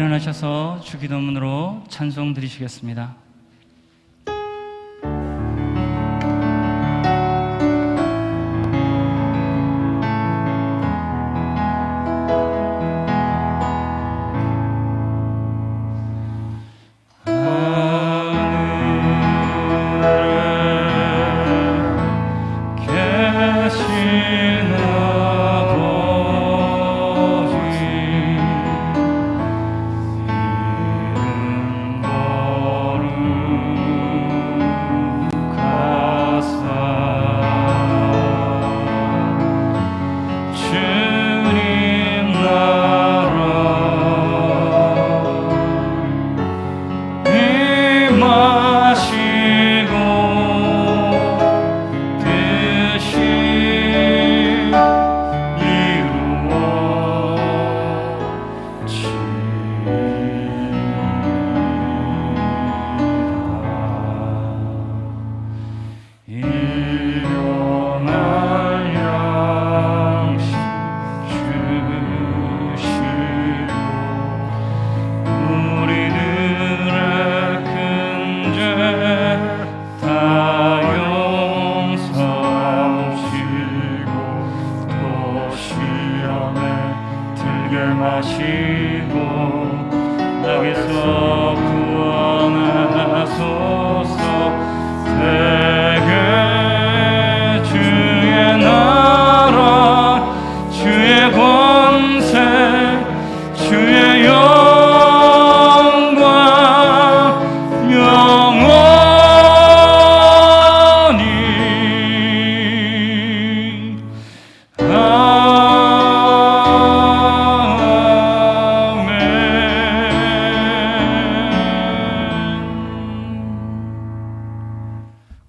일어나셔서 주기도문으로 찬송 드리시겠습니다.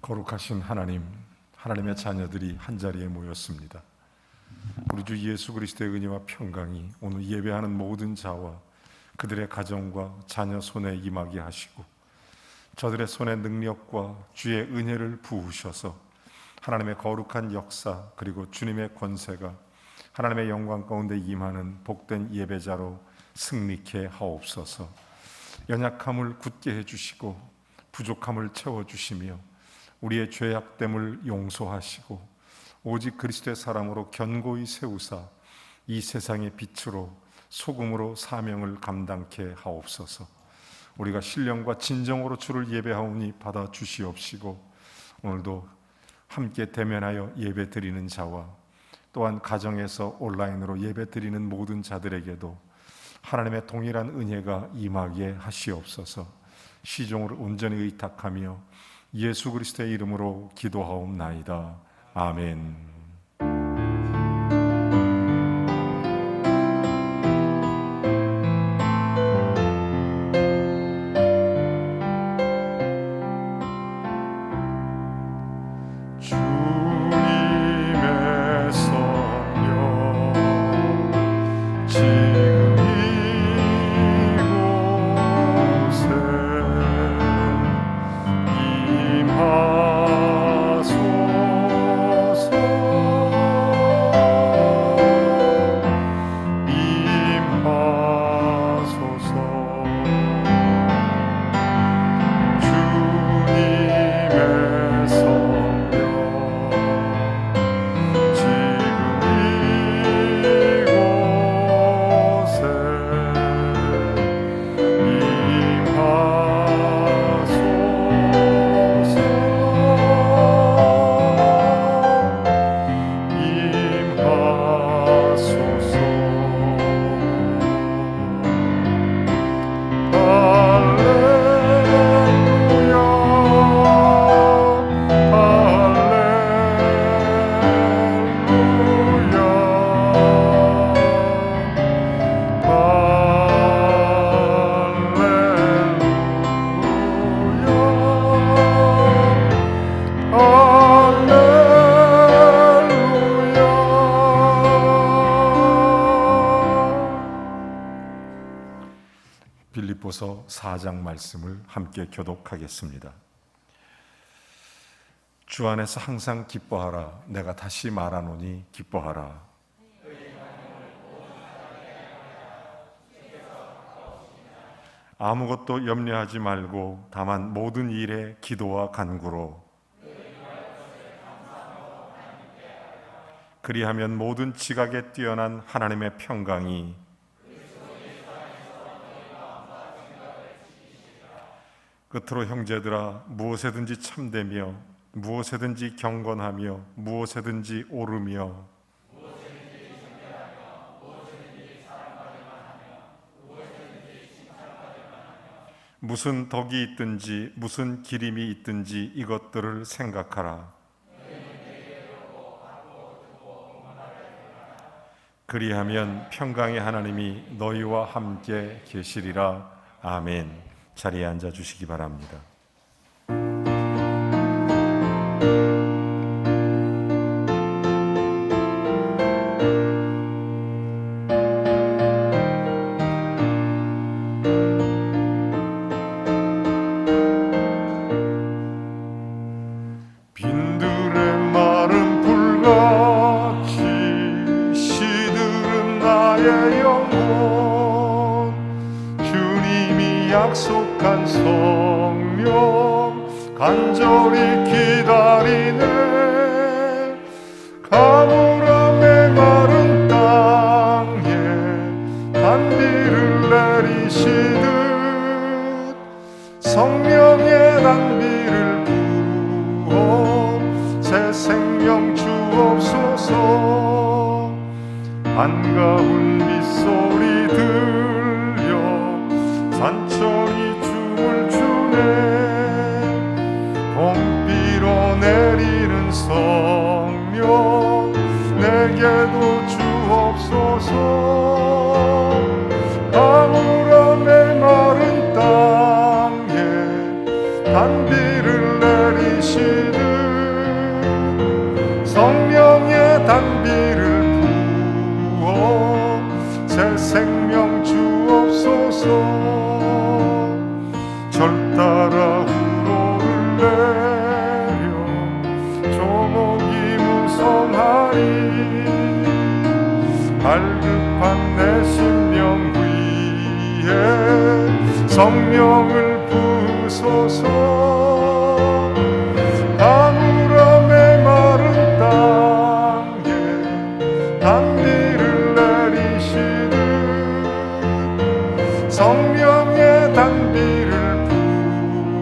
거룩하신 하나님, 하나님의 자녀들이 한자리에 모였습니다. 우리 주 예수 그리스도의 은혜와 평강이 오늘 예배하는 모든 자와 그들의 가정과 자녀 손에 임하게 하시고, 저들의 손에 능력과 주의 은혜를 부으셔서 하나님의 거룩한 역사 그리고 주님의 권세가 하나님의 영광 가운데 임하는 복된 예배자로 승리케 하옵소서. 연약함을 굳게 해주시고 부족함을 채워주시며 우리의 죄악됨을 용서하시고 오직 그리스도의 사람으로 견고히 세우사 이 세상의 빛으로 소금으로 사명을 감당케 하옵소서. 우리가 신령과 진정으로 주를 예배하오니 받아 주시옵시고, 오늘도 함께 대면하여 예배 드리는 자와 또한 가정에서 온라인으로 예배 드리는 모든 자들에게도 하나님의 동일한 은혜가 임하게 하시옵소서. 시종을 온전히 의탁하며 예수 그리스도의 이름으로 기도하옵나이다. 아멘. 빌립보서 4장 말씀을 함께 교독하겠습니다. 주 안에서 항상 기뻐하라. 내가 다시 말하노니 기뻐하라. 아무것도 염려하지 말고 다만 모든 일에 기도와 간구로 그리하면 모든 지각에 뛰어난 하나님의 평강이 끝으로 형제들아 무엇에든지 참되며 무엇에든지 경건하며 무엇에든지 오르며 무슨 덕이 있든지 무슨 기림이 있든지 이것들을 생각하라. 그리하면 평강의 하나님이 너희와 함께 계시리라. 아멘. 자리에 앉아 주시기 바랍니다. 빈들의 마른 불같이 시들은 나의 영혼 주님이 약속한 성령 간절히 기다리네 가물어 메마른 땅에 단비를 내리시듯 성령의 단비를 새 생명 주옵소서 반가운 빗소리 들려 산천이 춤을 추네 봄비로 내리는 성령 내게도 주옵소서 가물어 메마른 땅에 단비를 내리시듯 성령의 단비를 부어 새 생명 주옵소서 절 따라 우로를 내려 조목이 무성하리 갈급한 내 심령 위에 성령을 부소서 가물어 메마른 땅에 단비를 내리시듯 성령의 단비를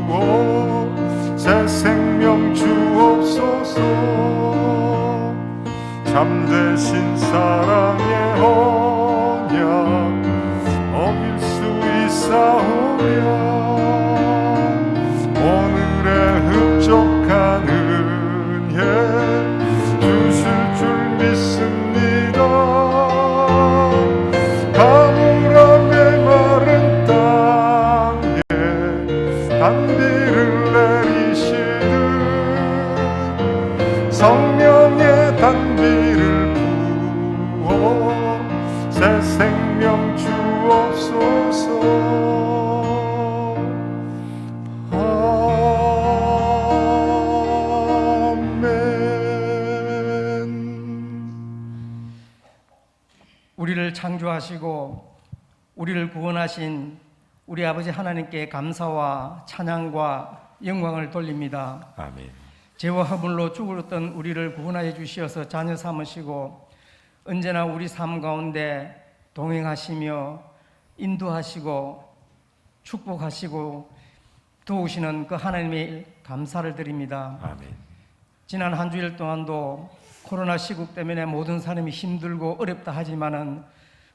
부어 새 생명 주옵소서 참되신 사랑의 언약 어길 수 있사오랴 오늘의 흡족한 은혜 주실 줄 믿습니다 가물어 메마른 땅에 단비를 내리시듯 성령의 단비를 부어 새 생명 주옵소서 우리를 창조하시고 우리를 구원하신 우리 아버지 하나님께 감사와 찬양과 영광을 돌립니다. 아멘. 죄와 허물로 죽었던 우리를 구원하여 주시어서 자녀 삼으시고 언제나 우리 삶 가운데 동행하시며 인도하시고 축복하시고 도우시는 그 하나님의 일 감사를 드립니다. 아멘. 지난 한 주일 동안도 코로나 시국 때문에 모든 사람이 힘들고 어렵다 하지만은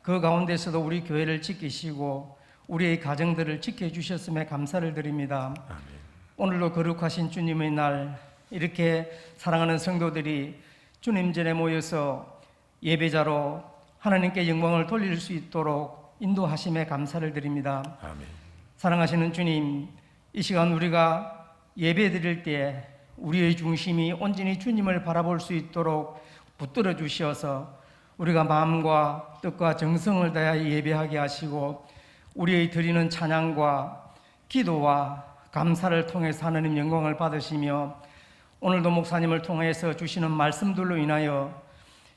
그 가운데서도 우리 교회를 지키시고 우리의 가정들을 지켜주셨음에 감사를 드립니다. 아멘. 오늘도 거룩하신 주님의 날 이렇게 사랑하는 성도들이 주님 전에 모여서 예배자로 하나님께 영광을 돌릴 수 있도록 인도하심에 감사를 드립니다. 아멘. 사랑하시는 주님, 이 시간 우리가 예배 드릴 때 우리의 중심이 온전히 주님을 바라볼 수 있도록 붙들어 주시어서 우리가 마음과 뜻과 정성을 다하여 예배하게 하시고 우리의 드리는 찬양과 기도와 감사를 통해서 하나님 영광을 받으시며 오늘도 목사님을 통해서 주시는 말씀들로 인하여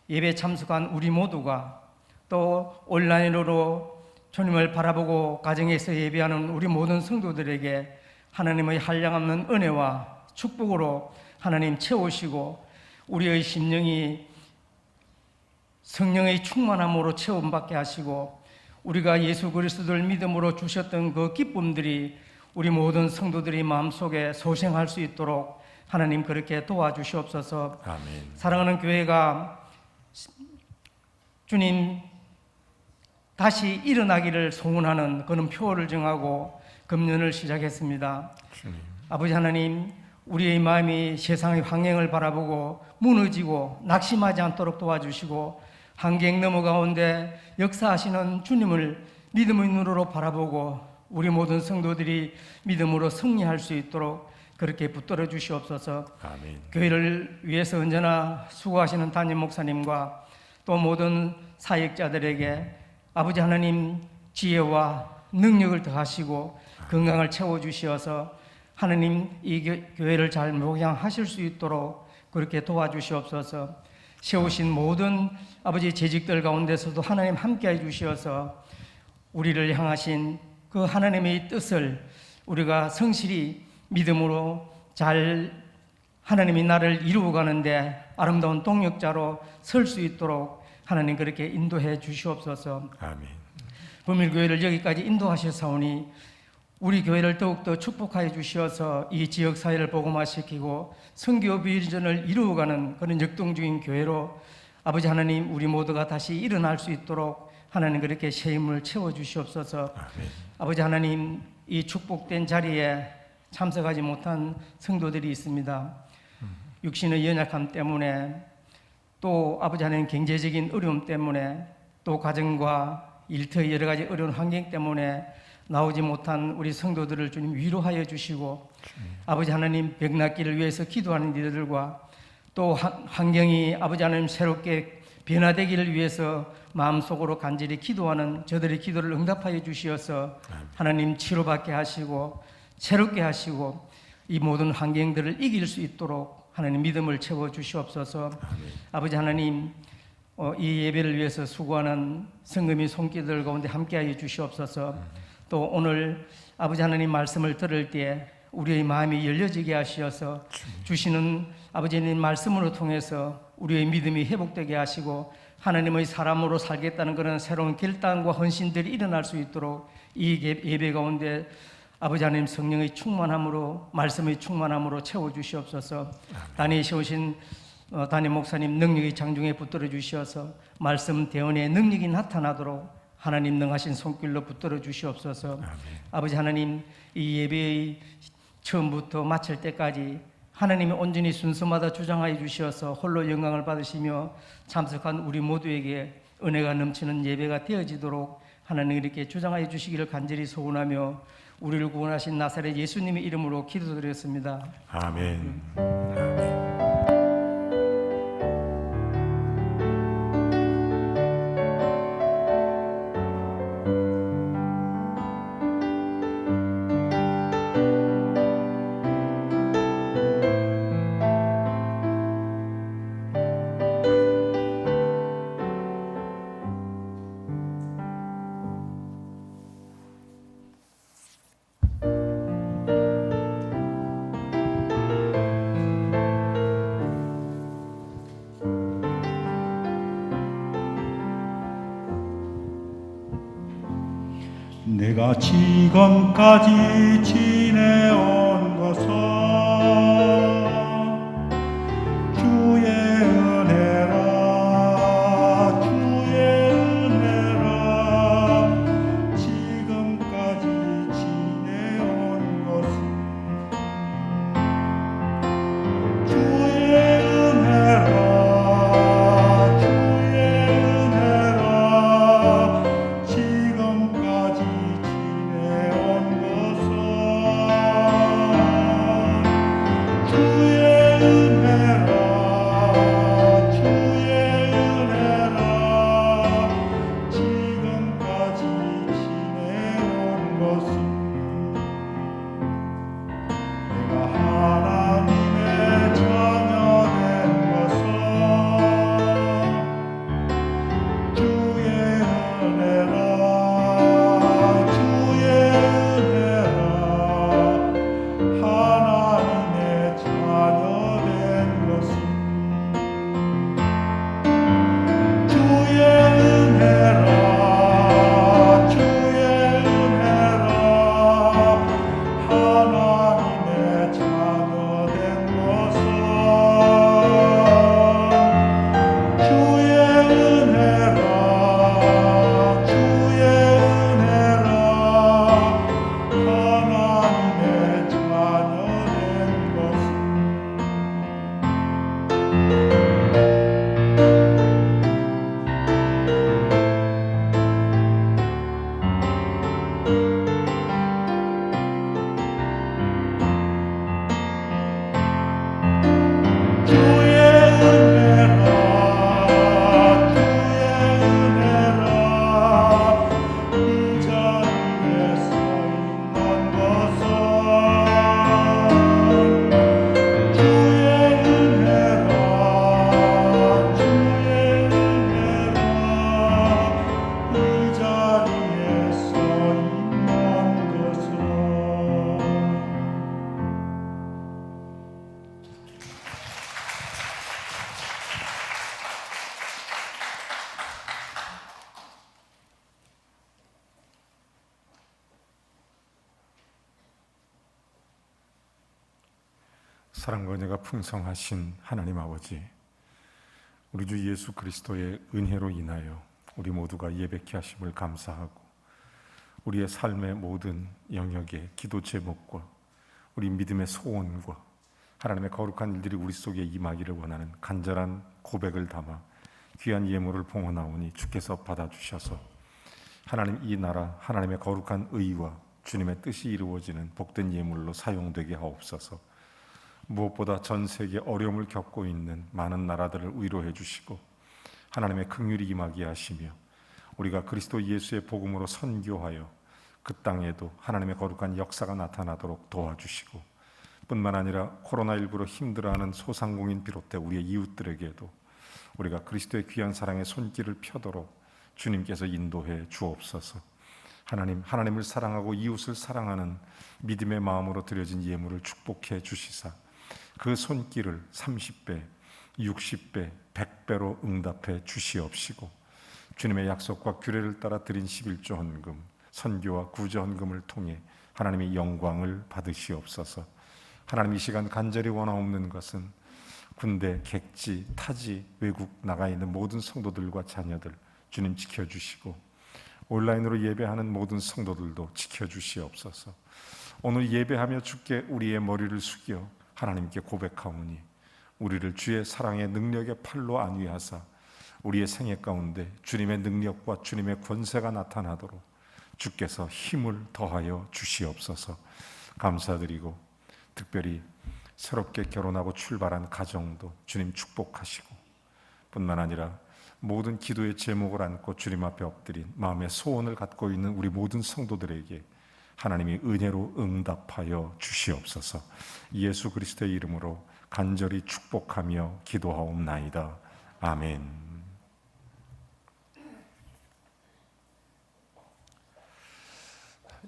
예배 참석한 우리 모두가 또 온라인으로 주님을 바라보고 가정에서 예배하는 우리 모든 성도들에게 하나님의 한량없는 은혜와 축복으로 하나님 채우시고 우리의 심령이 성령의 충만함으로 체험받게 하시고 우리가 예수 그리스도를 믿음으로 주셨던 그 기쁨들이 우리 모든 성도들의 마음속에 소생할 수 있도록 하나님 그렇게 도와주시옵소서. 아멘. 사랑하는 교회가 주님 다시 일어나기를 소원하는 그런 표를 정하고 금년을 시작했습니다. 주님. 아버지 하나님, 우리의 마음이 세상의 환경을 바라보고 무너지고 낙심하지 않도록 도와주시고 환경 너머 가운데 역사하시는 주님을 믿음의 눈으로 바라보고 우리 모든 성도들이 믿음으로 승리할 수 있도록 그렇게 붙들어 주시옵소서. 아멘. 교회를 위해서 언제나 수고하시는 담임 목사님과 또 모든 사역자들에게 아버지 하나님 지혜와 능력을 더하시고 건강을 채워주시어서 하나님 이 교회를 잘 목양하실 수 있도록 그렇게 도와주시옵소서. 세우신 모든 아버지 재직들 가운데서도 하나님 함께해 주시어서 우리를 향하신 그 하나님의 뜻을 우리가 성실히 믿음으로 잘 하나님이 나를 이루어가는데 아름다운 동력자로 설 수 있도록 하나님 그렇게 인도해 주시옵소서. 아멘. 범일교회를 여기까지 인도하셨사오니 우리 교회를 더욱더 축복하여 주시어서 이 지역사회를 복음화시키고 선교 비전을 이루어가는 그런 역동적인 교회로 아버지 하나님 우리 모두가 다시 일어날 수 있도록 하나님 그렇게 새 힘을 채워주시옵소서. 아멘. 아버지 하나님 이 축복된 자리에 참석하지 못한 성도들이 있습니다. 육신의 연약함 때문에 또 아버지 하나님 경제적인 어려움 때문에 또 가정과 일터의 여러 가지 어려운 환경 때문에 나오지 못한 우리 성도들을 주님 위로하여 주시고 아버지 하나님 병 낫기를 위해서 기도하는 이들과 또 환경이 아버지 하나님 새롭게 변화되기를 위해서 마음속으로 간절히 기도하는 저들의 기도를 응답하여 주시어서 하나님 치료받게 하시고 새롭게 하시고 이 모든 환경들을 이길 수 있도록 하나님 믿음을 채워 주시옵소서. 아버지 하나님 이 예배를 위해서 수고하는 성금이 손길들 가운데 함께하여 주시옵소서. 또 오늘 아버지 하나님 말씀을 들을 때 우리의 마음이 열려지게 하시어서 주시는 아버지님 말씀으로 통해서 우리의 믿음이 회복되게 하시고 하나님의 사람으로 살겠다는 그런 새로운 결단과 헌신들이 일어날 수 있도록 이 예배 가운데 아버지 하나님 성령의 충만함으로 말씀의 충만함으로 채워주시옵소서. 단에 세우신 담임 목사님 능력의 장중에 붙들어 주시어서 말씀 대언의 능력이 나타나도록 하나님 능하신 손길로 붙들어 주시옵소서. 아멘. 아버지 하나님 이 예배의 처음부터 마칠 때까지 하나님이 온전히 순서마다 주장하여 주시어서 홀로 영광을 받으시며 참석한 우리 모두에게 은혜가 넘치는 예배가 되어지도록 하나님 이렇게 주장하여 주시기를 간절히 소원하며 우리를 구원하신 나사렛 예수님의 이름으로 기도드렸습니다. 아멘. 아멘. 내가 지금까지 지내온 것은 주의 은혜라 주의 은혜라 지금까지 지내온 것은 주의 은혜라 주의 은혜라 지금까지 지내온 것은 주의 은혜라 주의 은혜라 지금까지 지내온 것은 내가 하나님의 자녀 된 것은 주의 은혜라 사랑과 은혜가 풍성하신 하나님 아버지, 우리 주 예수 그리스도의 은혜로 인하여 우리 모두가 예배케 하심을 감사하고 우리의 삶의 모든 영역의 기도 제목과 우리 믿음의 소원과 하나님의 거룩한 일들이 우리 속에 임하기를 원하는 간절한 고백을 담아 귀한 예물을 봉헌하오니 주께서 받아주셔서 하나님 이 나라 하나님의 거룩한 의와 주님의 뜻이 이루어지는 복된 예물로 사용되게 하옵소서. 무엇보다 전 세계 어려움을 겪고 있는 많은 나라들을 위로해 주시고 하나님의 긍휼이 임하게 하시며 우리가 그리스도 예수의 복음으로 선교하여 그 땅에도 하나님의 거룩한 역사가 나타나도록 도와주시고 뿐만 아니라 코로나19로 힘들어하는 소상공인 비롯해 우리의 이웃들에게도 우리가 그리스도의 귀한 사랑의 손길을 펴도록 주님께서 인도해 주옵소서. 하나님을 사랑하고 이웃을 사랑하는 믿음의 마음으로 드려진 예물을 축복해 주시사 그 손길을 30배, 60배, 100배로 응답해 주시옵시고 주님의 약속과 규례를 따라 드린 11조 헌금, 선교와 구제 헌금을 통해 하나님의 영광을 받으시옵소서. 하나님 이 시간 간절히 원하옵는 것은 군대, 객지, 타지, 외국 나가 있는 모든 성도들과 자녀들 주님 지켜주시고 온라인으로 예배하는 모든 성도들도 지켜주시옵소서. 오늘 예배하며 주께 우리의 머리를 숙여 하나님께 고백하오니 우리를 주의 사랑의 능력의 팔로 안위하사 우리의 생애 가운데 주님의 능력과 주님의 권세가 나타나도록 주께서 힘을 더하여 주시옵소서. 감사드리고 특별히 새롭게 결혼하고 출발한 가정도 주님 축복하시고 뿐만 아니라 모든 기도의 제목을 안고 주님 앞에 엎드린 마음의 소원을 갖고 있는 우리 모든 성도들에게 하나님이 은혜로 응답하여 주시옵소서. 예수 그리스도의 이름으로 간절히 축복하며 기도하옵나이다. 아멘.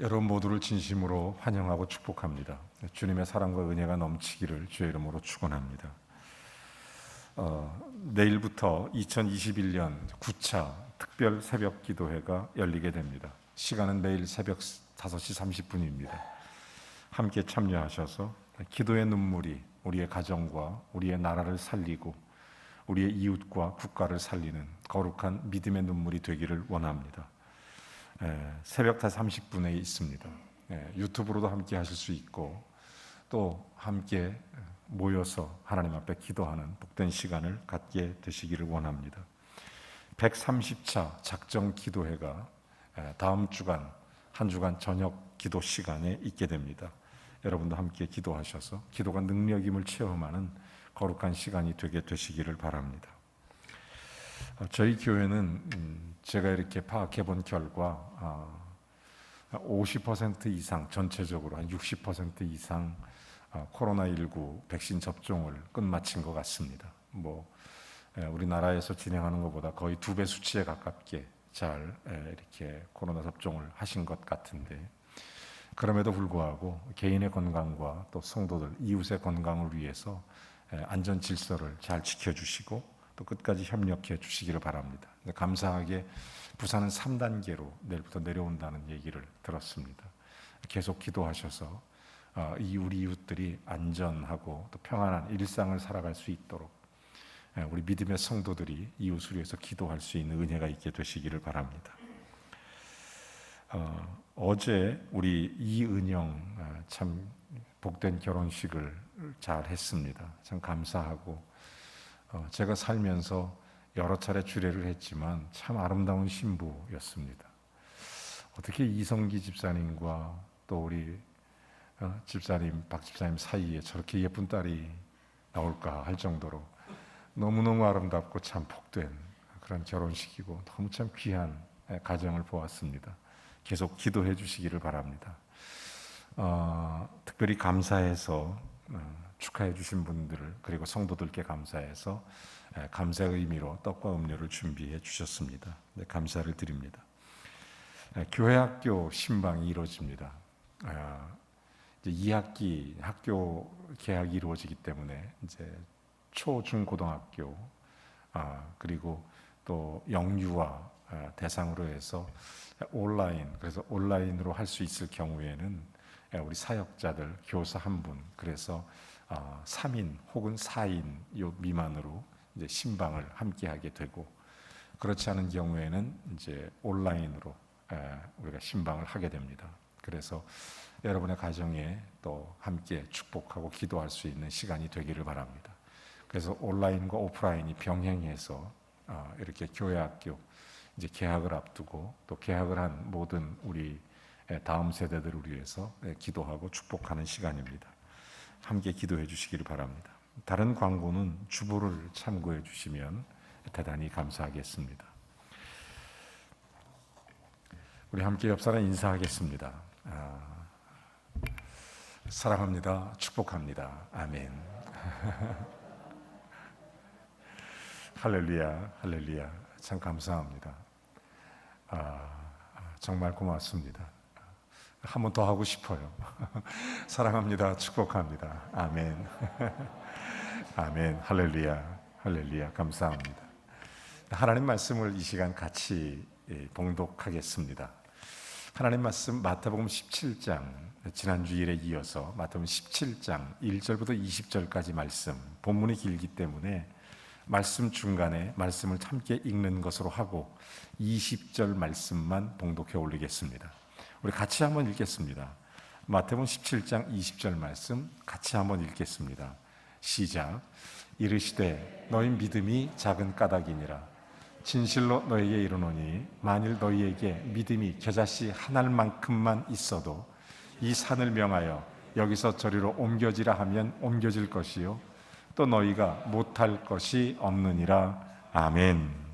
여러분 모두를 진심으로 환영하고 축복합니다. 주님의 사랑과 은혜가 넘치기를 주의 이름으로 축원합니다. 내일부터 2021년 9차 특별 새벽 기도회가 열리게 됩니다. 시간은 매일 새벽 5시 30분입니다. 함께 참여하셔서 기도의 눈물이 우리의 가정과 우리의 나라를 살리고 우리의 이웃과 국가를 살리는 거룩한 믿음의 눈물이 되기를 원합니다. 새벽 5시 30분에 있습니다. 유튜브로도 함께 하실 수 있고 또 함께 모여서 하나님 앞에 기도하는 복된 시간을 갖게 되시기를 원합니다. 130차 작정 기도회가 다음 주간 한 주간 저녁 기도 시간에 있게 됩니다. 여러분도 함께 기도하셔서 기도가 능력임을 체험하는 거룩한 시간이 되게 되시기를 바랍니다. 저희 교회는 제가 이렇게 파악해 본 결과 50% 이상 전체적으로 한 60% 이상 코로나19 백신 접종을 끝마친 것 같습니다. 우리나라에서 진행하는 것보다 거의 2배 수치에 가깝게 잘 이렇게 코로나 접종을 하신 것 같은데 그럼에도 불구하고 개인의 건강과 또 성도들, 이웃의 건강을 위해서 안전 질서를 잘 지켜주시고 또 끝까지 협력해 주시기를 바랍니다. 감사하게 부산은 3단계로 내일부터 내려온다는 얘기를 들었습니다. 계속 기도하셔서 우리 이웃들이 안전하고 또 평안한 일상을 살아갈 수 있도록 우리 믿음의 성도들이 이웃을 위해서 기도할 수 있는 은혜가 있게 되시기를 바랍니다. 어제 우리 이은영 참 복된 결혼식을 잘 했습니다. 참 감사하고 제가 살면서 여러 차례 주례를 했지만 참 아름다운 신부였습니다. 어떻게 이성기 집사님과 또 우리 집사님, 박 집사님 사이에 저렇게 예쁜 딸이 나올까 할 정도로 너무너무 아름답고 참 복된 그런 결혼식이고 너무 참 귀한 가정을 보았습니다. 계속 기도해 주시기를 바랍니다. 특별히 감사해서 축하해 주신 분들 그리고 성도들께 감사해서 감사의 의미로 떡과 음료를 준비해 주셨습니다. 네, 감사를 드립니다. 교회 학교 신방이 이루어집니다. 이제 2학기 학교 개학이 이루어지기 때문에 이제 초, 중, 고등학교 그리고 또 영유아 대상으로 해서 그래서 온라인으로 할 수 있을 경우에는 우리 사역자들 교사 한 분 그래서 3인 혹은 4인 요 미만으로 이제 신방을 함께 하게 되고, 그렇지 않은 경우에는 이제 온라인으로 우리가 신방을 하게 됩니다. 그래서 여러분의 가정에 또 함께 축복하고 기도할 수 있는 시간이 되기를 바랍니다. 그래서 온라인과 오프라인이 병행해서 이렇게 교회학교 이제 개학을 앞두고 또 개학을 한 모든 우리 다음 세대들을 위해서 기도하고 축복하는 시간입니다. 함께 기도해 주시기를 바랍니다. 다른 광고는 주보를 참고해 주시면 대단히 감사하겠습니다. 우리 함께 옆 사람 인사하겠습니다. 사랑합니다. 축복합니다. 아멘. 할렐루야, 할렐루야. 참 감사합니다. 정말 고맙습니다. 한 번 더 하고 싶어요. 사랑합니다. 축복합니다. 아멘. 아멘. 할렐루야, 할렐루야. 감사합니다. 하나님 말씀을 이 시간 같이 봉독하겠습니다. 하나님 말씀 마태복음 17장, 지난 주일에 이어서 마태복음 17장 1절부터 20절까지 말씀, 본문이 길기 때문에 말씀 중간에 말씀을 함께 읽는 것으로 하고 20절 말씀만 봉독해 올리겠습니다. 우리 같이 한번 읽겠습니다. 마태복음 17장 20절 말씀 같이 한번 읽겠습니다. 시작. 이르시되 너희 믿음이 작은 까닭이니라. 진실로 너희에게 이르노니 만일 너희에게 믿음이 겨자씨 한 알만큼만 있어도 이 산을 명하여 여기서 저리로 옮겨지라 하면 옮겨질 것이요 또 너희가 못할 것이 없느니라. 아멘.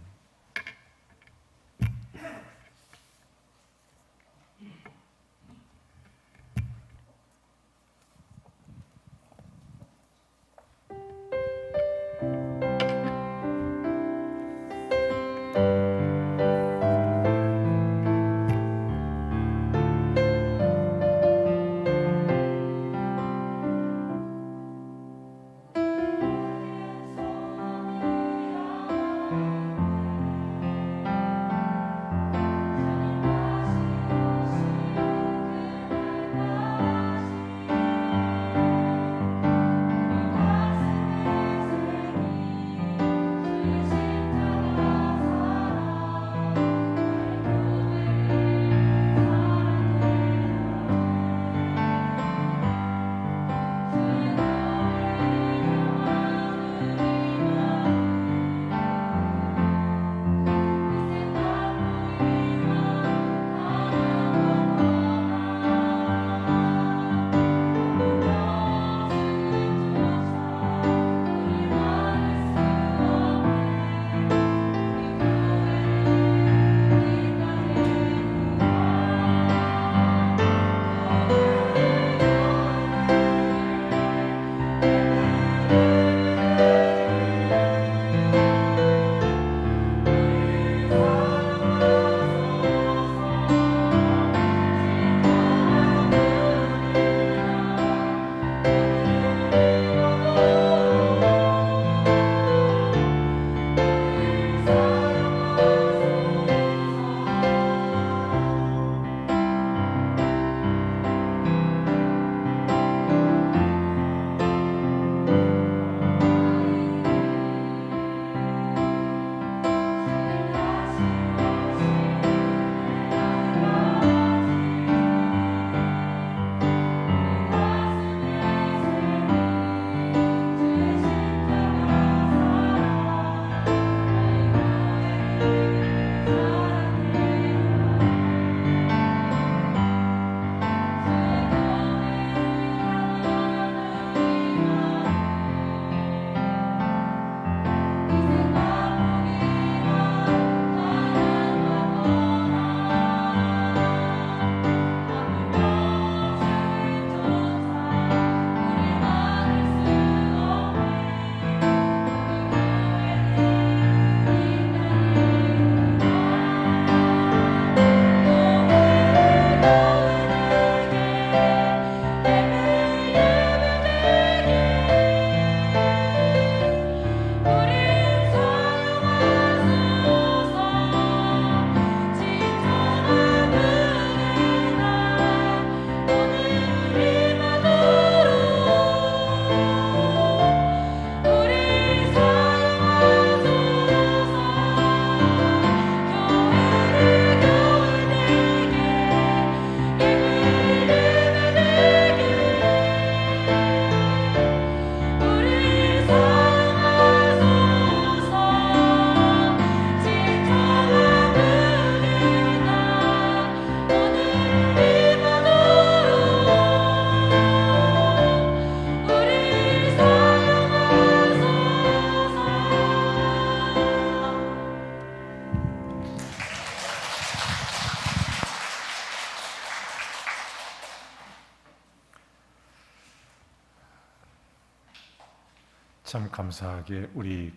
참 감사하게 우리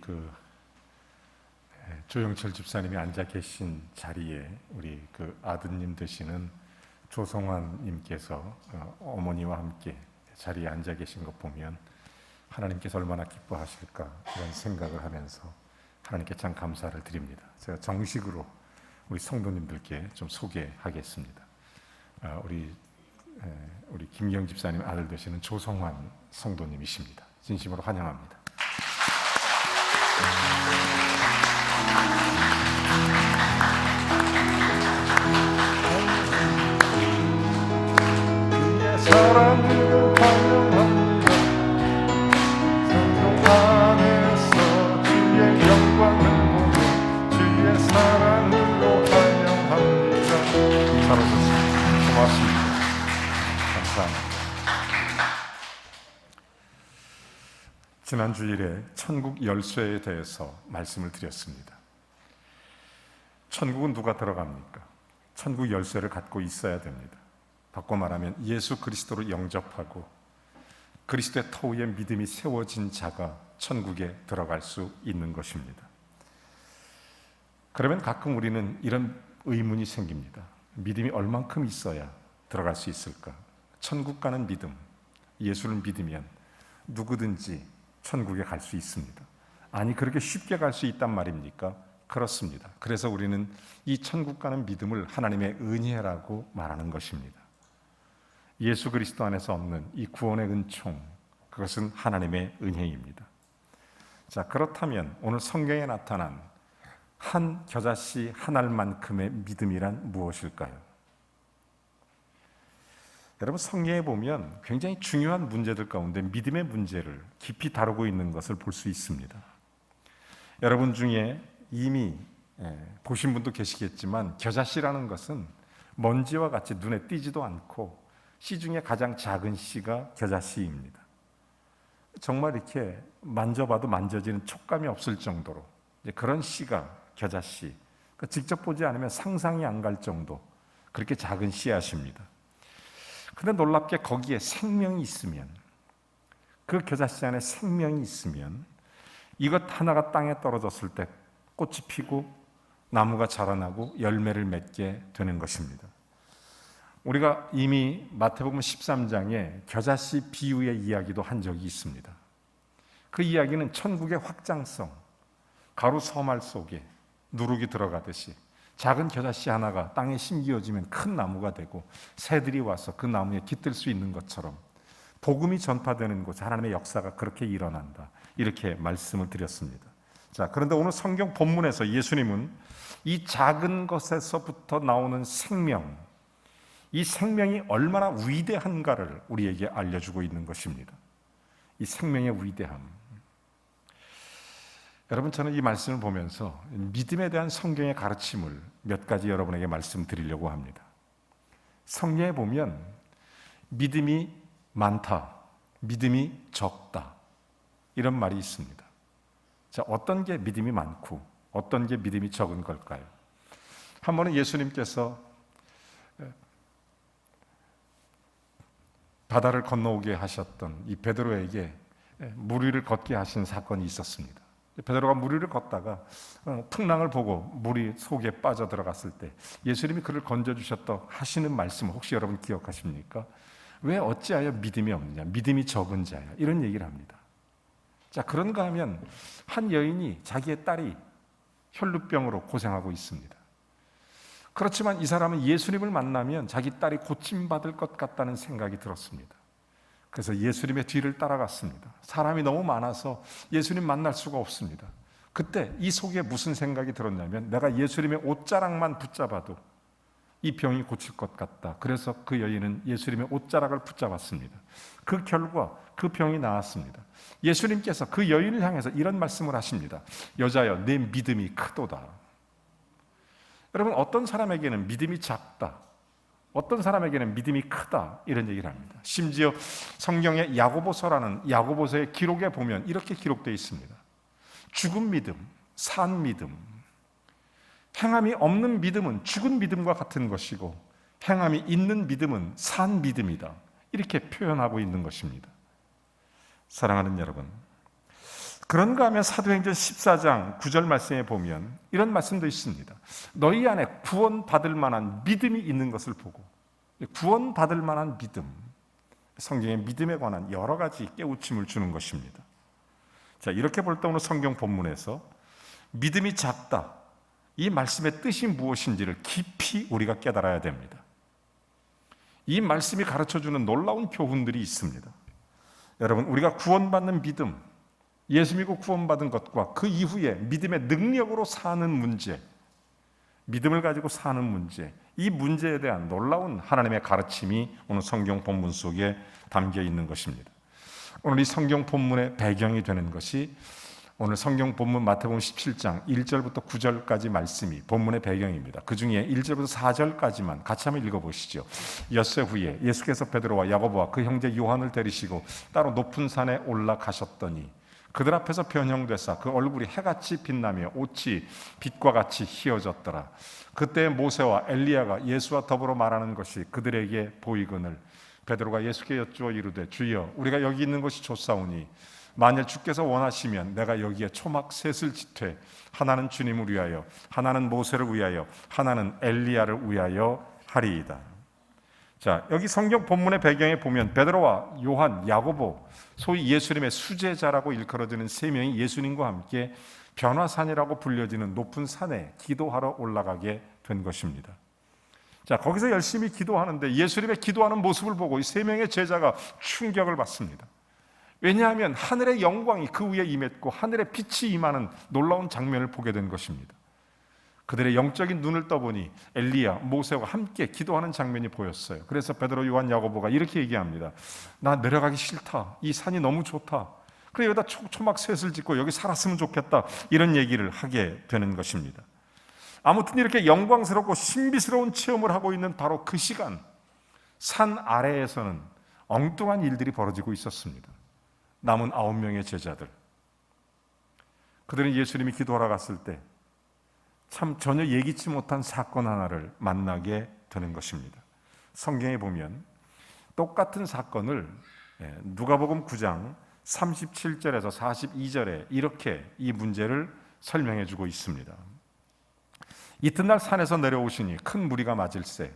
조영철 집사님이 앉아 계신 자리에 우리 아드님 되시는 조성환 님께서 어머니와 함께 자리에 앉아 계신 것 보면 하나님께서 얼마나 기뻐하실까 이런 생각을 하면서 하나님께 참 감사를 드립니다. 제가 정식으로 우리 성도님들께 좀 소개하겠습니다. 우리 김경 집사님 아들 되시는 조성환 성도님이십니다. 진심으로 환영합니다. 그의 사랑으로 환영합니다. 성령 안에서 주의 영광을 보며 주의 사랑으로 환영합니다. 잘하셨습니다. 고맙습니다. 감사합니다. 지난 주일에 천국 열쇠에 대해서 말씀을 드렸습니다. 천국은 누가 들어갑니까? 천국 열쇠를 갖고 있어야 됩니다. 바꿔 말하면 예수 그리스도를 영접하고 그리스도의 터 위에 믿음이 세워진 자가 천국에 들어갈 수 있는 것입니다. 그러면 가끔 우리는 이런 의문이 생깁니다. 믿음이 얼만큼 있어야 들어갈 수 있을까? 천국 가는 믿음, 예수를 믿으면 누구든지 천국에 갈 수 있습니다. 아니, 그렇게 쉽게 갈 수 있단 말입니까? 그렇습니다. 그래서 우리는 이 천국 가는 믿음을 하나님의 은혜라고 말하는 것입니다. 예수 그리스도 안에서 얻는 이 구원의 은총, 그것은 하나님의 은혜입니다. 자, 그렇다면 오늘 성경에 나타난 한 겨자씨 한 알만큼의 믿음이란 무엇일까요? 여러분, 성경에 보면 굉장히 중요한 문제들 가운데 믿음의 문제를 깊이 다루고 있는 것을 볼 수 있습니다. 여러분 중에 이미 보신 분도 계시겠지만 겨자씨라는 것은 먼지와 같이 눈에 띄지도 않고 씨 중에 가장 작은 씨가 겨자씨입니다. 정말 이렇게 만져봐도 만져지는 촉감이 없을 정도로 그런 씨가 겨자씨, 직접 보지 않으면 상상이 안 갈 정도 그렇게 작은 씨앗입니다. 그런데 놀랍게 거기에 생명이 있으면, 그 겨자씨 안에 생명이 있으면 이것 하나가 땅에 떨어졌을 때 꽃이 피고 나무가 자라나고 열매를 맺게 되는 것입니다. 우리가 이미 마태복음 13장에 겨자씨 비유의 이야기도 한 적이 있습니다. 그 이야기는 천국의 확장성, 가루 서말 속에 누룩이 들어가듯이 작은 겨자씨 하나가 땅에 심기어지면 큰 나무가 되고 새들이 와서 그 나무에 깃들 수 있는 것처럼 복음이 전파되는 곳, 하나님의 역사가 그렇게 일어난다, 이렇게 말씀을 드렸습니다. 자, 그런데 오늘 성경 본문에서 예수님은 이 작은 것에서부터 나오는 생명, 이 생명이 얼마나 위대한가를 우리에게 알려주고 있는 것입니다. 이 생명의 위대함. 여러분, 저는 이 말씀을 보면서 믿음에 대한 성경의 가르침을 몇 가지 여러분에게 말씀드리려고 합니다. 성경에 보면 믿음이 많다, 믿음이 적다, 이런 말이 있습니다. 자, 어떤 게 믿음이 많고 어떤 게 믿음이 적은 걸까요? 한 번은 예수님께서 바다를 건너오게 하셨던 이 베드로에게 물 위를 걷게 하신 사건이 있었습니다. 베드로가 물 위를 걷다가 풍랑을 보고 물이 속에 빠져들어갔을 때 예수님이 그를 건져주셨다 하시는 말씀, 혹시 여러분 기억하십니까? 왜 어찌하여 믿음이 없느냐, 믿음이 적은 자야, 이런 얘기를 합니다. 자, 그런가 하면 한 여인이 자기의 딸이 혈루병으로 고생하고 있습니다. 그렇지만 이 사람은 예수님을 만나면 자기 딸이 고침받을 것 같다는 생각이 들었습니다. 그래서 예수님의 뒤를 따라갔습니다. 사람이 너무 많아서 예수님 만날 수가 없습니다. 그때 이 속에 무슨 생각이 들었냐면, 내가 예수님의 옷자락만 붙잡아도 이 병이 고칠 것 같다. 그래서 그 여인은 예수님의 옷자락을 붙잡았습니다. 그 결과 그 병이 나았습니다. 예수님께서 그 여인을 향해서 이런 말씀을 하십니다. 여자여, 내 믿음이 크도다. 여러분, 어떤 사람에게는 믿음이 작다, 어떤 사람에게는 믿음이 크다, 이런 얘기를 합니다. 심지어 성경의 야고보서라는 야고보서의 기록에 보면 이렇게 기록되어 있습니다. 죽은 믿음, 산 믿음, 행함이 없는 믿음은 죽은 믿음과 같은 것이고 행함이 있는 믿음은 산 믿음이다, 이렇게 표현하고 있는 것입니다. 사랑하는 여러분, 그런가 하면 사도행전 14장 9절 말씀에 보면 이런 말씀도 있습니다. 너희 안에 구원받을 만한 믿음이 있는 것을 보고, 구원받을 만한 믿음, 성경의 믿음에 관한 여러 가지 깨우침을 주는 것입니다. 자, 이렇게 볼 때 오늘 성경 본문에서 믿음이 작다, 이 말씀의 뜻이 무엇인지를 깊이 우리가 깨달아야 됩니다. 이 말씀이 가르쳐주는 놀라운 교훈들이 있습니다. 여러분, 우리가 구원받는 믿음, 예수 믿고 구원받은 것과 그 이후에 믿음의 능력으로 사는 문제, 믿음을 가지고 사는 문제, 이 문제에 대한 놀라운 하나님의 가르침이 오늘 성경 본문 속에 담겨 있는 것입니다. 오늘 이 성경 본문의 배경이 되는 것이 오늘 성경 본문 마태복음 17장 1절부터 9절까지 말씀이 본문의 배경입니다. 그 중에 1절부터 4절까지만 같이 한번 읽어보시죠. 엿새 후에 예수께서 베드로와 야고보와 그 형제 요한을 데리시고 따로 높은 산에 올라가셨더니 그들 앞에서 변형되사 그 얼굴이 해같이 빛나며 옷이 빛과 같이 희어졌더라. 그때 모세와 엘리야가 예수와 더불어 말하는 것이 그들에게 보이거늘 베드로가 예수께 여쭈어 이르되 주여 우리가 여기 있는 것이 좋사오니 만일 주께서 원하시면 내가 여기에 초막 셋을 짓되 하나는 주님을 위하여 하나는 모세를 위하여 하나는 엘리야를 위하여 하리이다. 자, 여기 성경 본문의 배경에 보면 베드로와 요한, 야고보, 소위 예수님의 수제자라고 일컬어지는 세 명이 예수님과 함께 변화산이라고 불려지는 높은 산에 기도하러 올라가게 된 것입니다. 자, 거기서 열심히 기도하는데 예수님의 기도하는 모습을 보고 이 세 명의 제자가 충격을 받습니다. 왜냐하면 하늘의 영광이 그 위에 임했고 하늘의 빛이 임하는 놀라운 장면을 보게 된 것입니다. 그들의 영적인 눈을 떠보니 엘리야, 모세와 함께 기도하는 장면이 보였어요. 그래서 베드로, 요한, 야고보가 이렇게 얘기합니다. 나 내려가기 싫다. 이 산이 너무 좋다. 그래 여기다 초막 셋을 짓고 여기 살았으면 좋겠다. 이런 얘기를 하게 되는 것입니다. 아무튼 이렇게 영광스럽고 신비스러운 체험을 하고 있는 바로 그 시간, 산 아래에서는 엉뚱한 일들이 벌어지고 있었습니다. 남은 9명의 제자들, 그들은 예수님이 기도하러 갔을 때 참 전혀 예기치 못한 사건 하나를 만나게 되는 것입니다. 성경에 보면 똑같은 사건을 누가복음 9장 37절에서 42절에 이렇게 이 문제를 설명해 주고 있습니다. 이튿날 산에서 내려오시니 큰 무리가 맞을세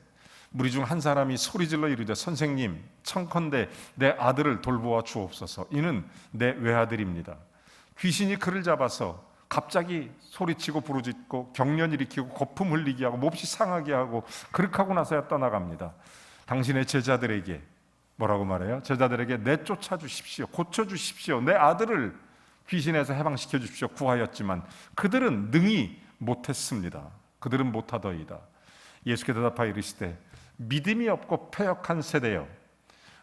무리 중 한 사람이 소리질러 이르되 선생님 청컨대 내 아들을 돌보아 주옵소서. 이는 내 외아들입니다. 귀신이 그를 잡아서 갑자기 소리치고 부르짖고 경련 일으키고 거품 흘리게 하고 몹시 상하게 하고 그렇게 하고 나서야 떠나갑니다. 당신의 제자들에게 뭐라고 말해요? 제자들에게 내쫓아 주십시오. 고쳐 주십시오. 내 아들을 귀신에서 해방시켜 주십시오. 구하였지만 그들은 능히 못했습니다. 그들은 못하더이다. 예수께 대답하여 이르시되 믿음이 없고 패역한 세대여,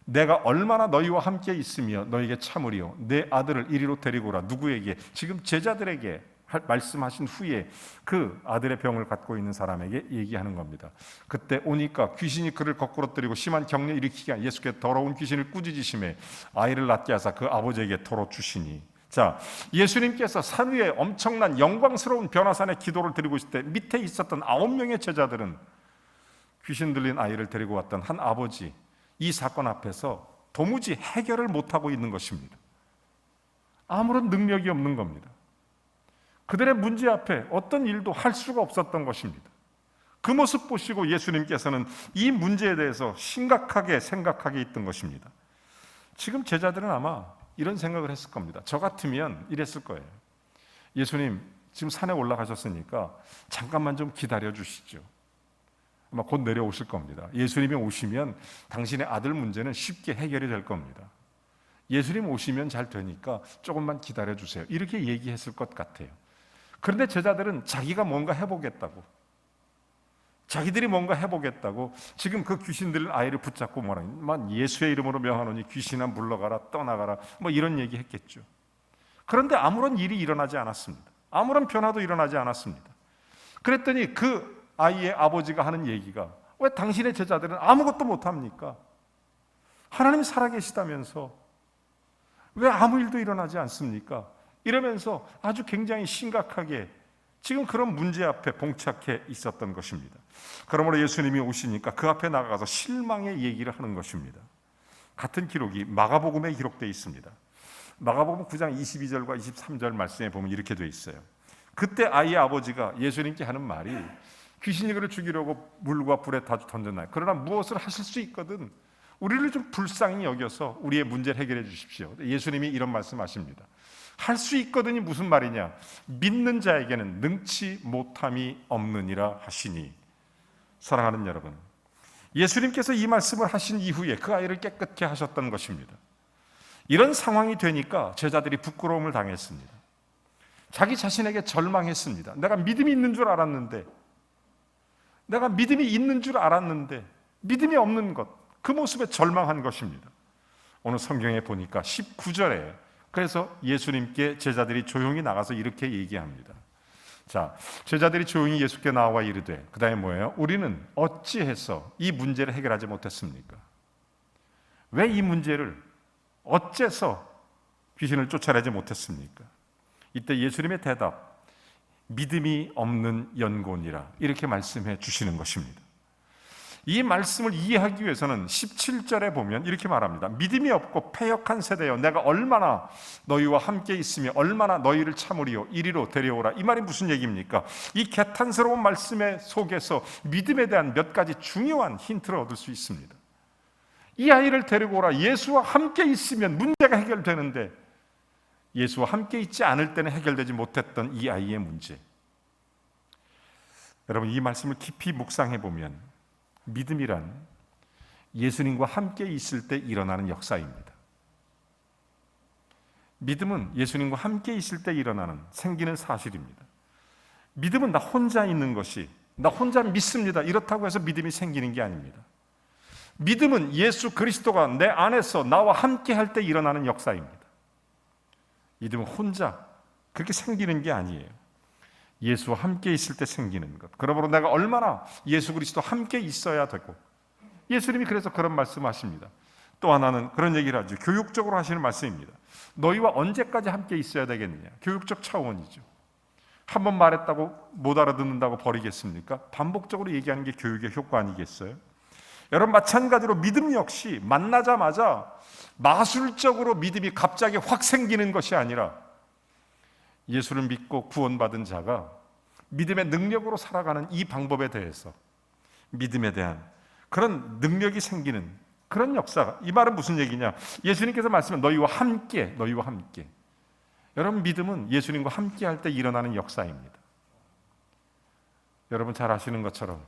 내가 얼마나 너희와 함께 있으며 너희에게 참으리요. 내 아들을 이리로 데리고 오라. 누구에게? 지금 제자들에게 말씀하신 후에 그 아들의 병을 갖고 있는 사람에게 얘기하는 겁니다. 그때 오니까 귀신이 그를 거꾸로 때리고 심한 경련 일으키게 하여 예수께 더러운 귀신을 꾸짖으심에 아이를 낳게 하사 그 아버지에게 털어주시니. 자, 예수님께서 산 위에 엄청난 영광스러운 변화산의 기도를 드리고 있을 때 밑에 있었던 9명의 제자들은 귀신 들린 아이를 데리고 왔던 한 아버지, 이 사건 앞에서 도무지 해결을 못하고 있는 것입니다. 아무런 능력이 없는 겁니다. 그들의 문제 앞에 어떤 일도 할 수가 없었던 것입니다. 그 모습 보시고 예수님께서는 이 문제에 대해서 심각하게 생각하게 있던 것입니다. 지금 제자들은 아마 이런 생각을 했을 겁니다. 저 같으면 이랬을 거예요. 예수님, 지금 산에 올라가셨으니까 잠깐만 좀 기다려 주시죠. 아마 곧 내려오실 겁니다. 예수님이 오시면 당신의 아들 문제는 쉽게 해결이 될 겁니다. 예수님 오시면 잘 되니까 조금만 기다려 주세요. 이렇게 얘기했을 것 같아요. 그런데 제자들은 자기가 뭔가 해보겠다고, 자기들이 뭔가 해보겠다고 지금 그 귀신 들린 아이를 붙잡고 뭐라, 예수의 이름으로 명하노니 귀신아 물러가라, 떠나가라, 뭐 이런 얘기 했겠죠. 그런데 아무런 일이 일어나지 않았습니다. 아무런 변화도 일어나지 않았습니다. 그랬더니 그 아이의 아버지가 하는 얘기가, 왜 당신의 제자들은 아무것도 못합니까? 하나님이 살아계시다면서 왜 아무 일도 일어나지 않습니까? 이러면서 아주 굉장히 심각하게 지금 그런 문제 앞에 봉착해 있었던 것입니다. 그러므로 예수님이 오시니까 그 앞에 나가서 실망의 얘기를 하는 것입니다. 같은 기록이 마가복음에 기록되어 있습니다. 마가복음 9장 22절과 23절 말씀에 보면 이렇게 돼 있어요. 그때 아이의 아버지가 예수님께 하는 말이 귀신이 그를 죽이려고 물과 불에 다 던졌나요? 그러나 무엇을 하실 수 있거든 우리를 좀 불쌍히 여겨서 우리의 문제를 해결해 주십시오. 예수님이 이런 말씀하십니다. 할 수 있거든이 무슨 말이냐? 믿는 자에게는 능치 못함이 없느니라 하시니. 사랑하는 여러분, 예수님께서 이 말씀을 하신 이후에 그 아이를 깨끗게 하셨던 것입니다. 이런 상황이 되니까 제자들이 부끄러움을 당했습니다. 자기 자신에게 절망했습니다. 내가 믿음이 있는 줄 알았는데, 믿음이 없는 것, 그 모습에 절망한 것입니다. 오늘 성경에 보니까 19절에 그래서 예수님께 제자들이 조용히 나가서 이렇게 얘기합니다. 자, 제자들이 조용히 예수께 나와 이르되, 그 다음에 뭐예요? 우리는 어찌해서 이 문제를 해결하지 못했습니까? 왜 이 문제를 어째서 귀신을 쫓아내지 못했습니까? 이때 예수님의 대답, 믿음이 없는 연고니라, 이렇게 말씀해 주시는 것입니다. 이 말씀을 이해하기 위해서는 17절에 보면 이렇게 말합니다. 믿음이 없고 패역한 세대여, 내가 얼마나 너희와 함께 있으며 얼마나 너희를 참으리요 이리로 데려오라. 이 말이 무슨 얘기입니까? 이 개탄스러운 말씀의 속에서 믿음에 대한 몇 가지 중요한 힌트를 얻을 수 있습니다. 이 아이를 데리고 오라. 예수와 함께 있으면 문제가 해결되는데 예수와 함께 있지 않을 때는 해결되지 못했던 이 아이의 문제. 여러분, 이 말씀을 깊이 묵상해 보면 믿음이란 예수님과 함께 있을 때 일어나는 역사입니다. 믿음은 예수님과 함께 있을 때 일어나는 생기는 사실입니다. 믿음은 나 혼자 있는 것이, 나 혼자 믿습니다, 이렇다고 해서 믿음이 생기는 게 아닙니다. 믿음은 예수 그리스도가 내 안에서 나와 함께 할 때 일어나는 역사입니다. 믿음은 혼자 그렇게 생기는 게 아니에요. 예수와 함께 있을 때 생기는 것. 그러므로 내가 얼마나 예수 그리스도 함께 있어야 되고, 예수님이 그래서 그런 말씀하십니다. 또 하나는 그런 얘기를 하죠. 교육적으로 하시는 말씀입니다. 너희와 언제까지 함께 있어야 되겠느냐? 교육적 차원이죠. 한 번 말했다고 못 알아듣는다고 버리겠습니까? 반복적으로 얘기하는 게 교육의 효과 아니겠어요? 여러분, 마찬가지로 믿음 역시 만나자마자 마술적으로 믿음이 갑자기 확 생기는 것이 아니라 예수를 믿고 구원받은 자가 믿음의 능력으로 살아가는 이 방법에 대해서 믿음에 대한 그런 능력이 생기는 그런 역사가, 이 말은 무슨 얘기냐? 예수님께서 말씀은 너희와 함께. 여러분, 믿음은 예수님과 함께 할 때 일어나는 역사입니다. 여러분 잘 아시는 것처럼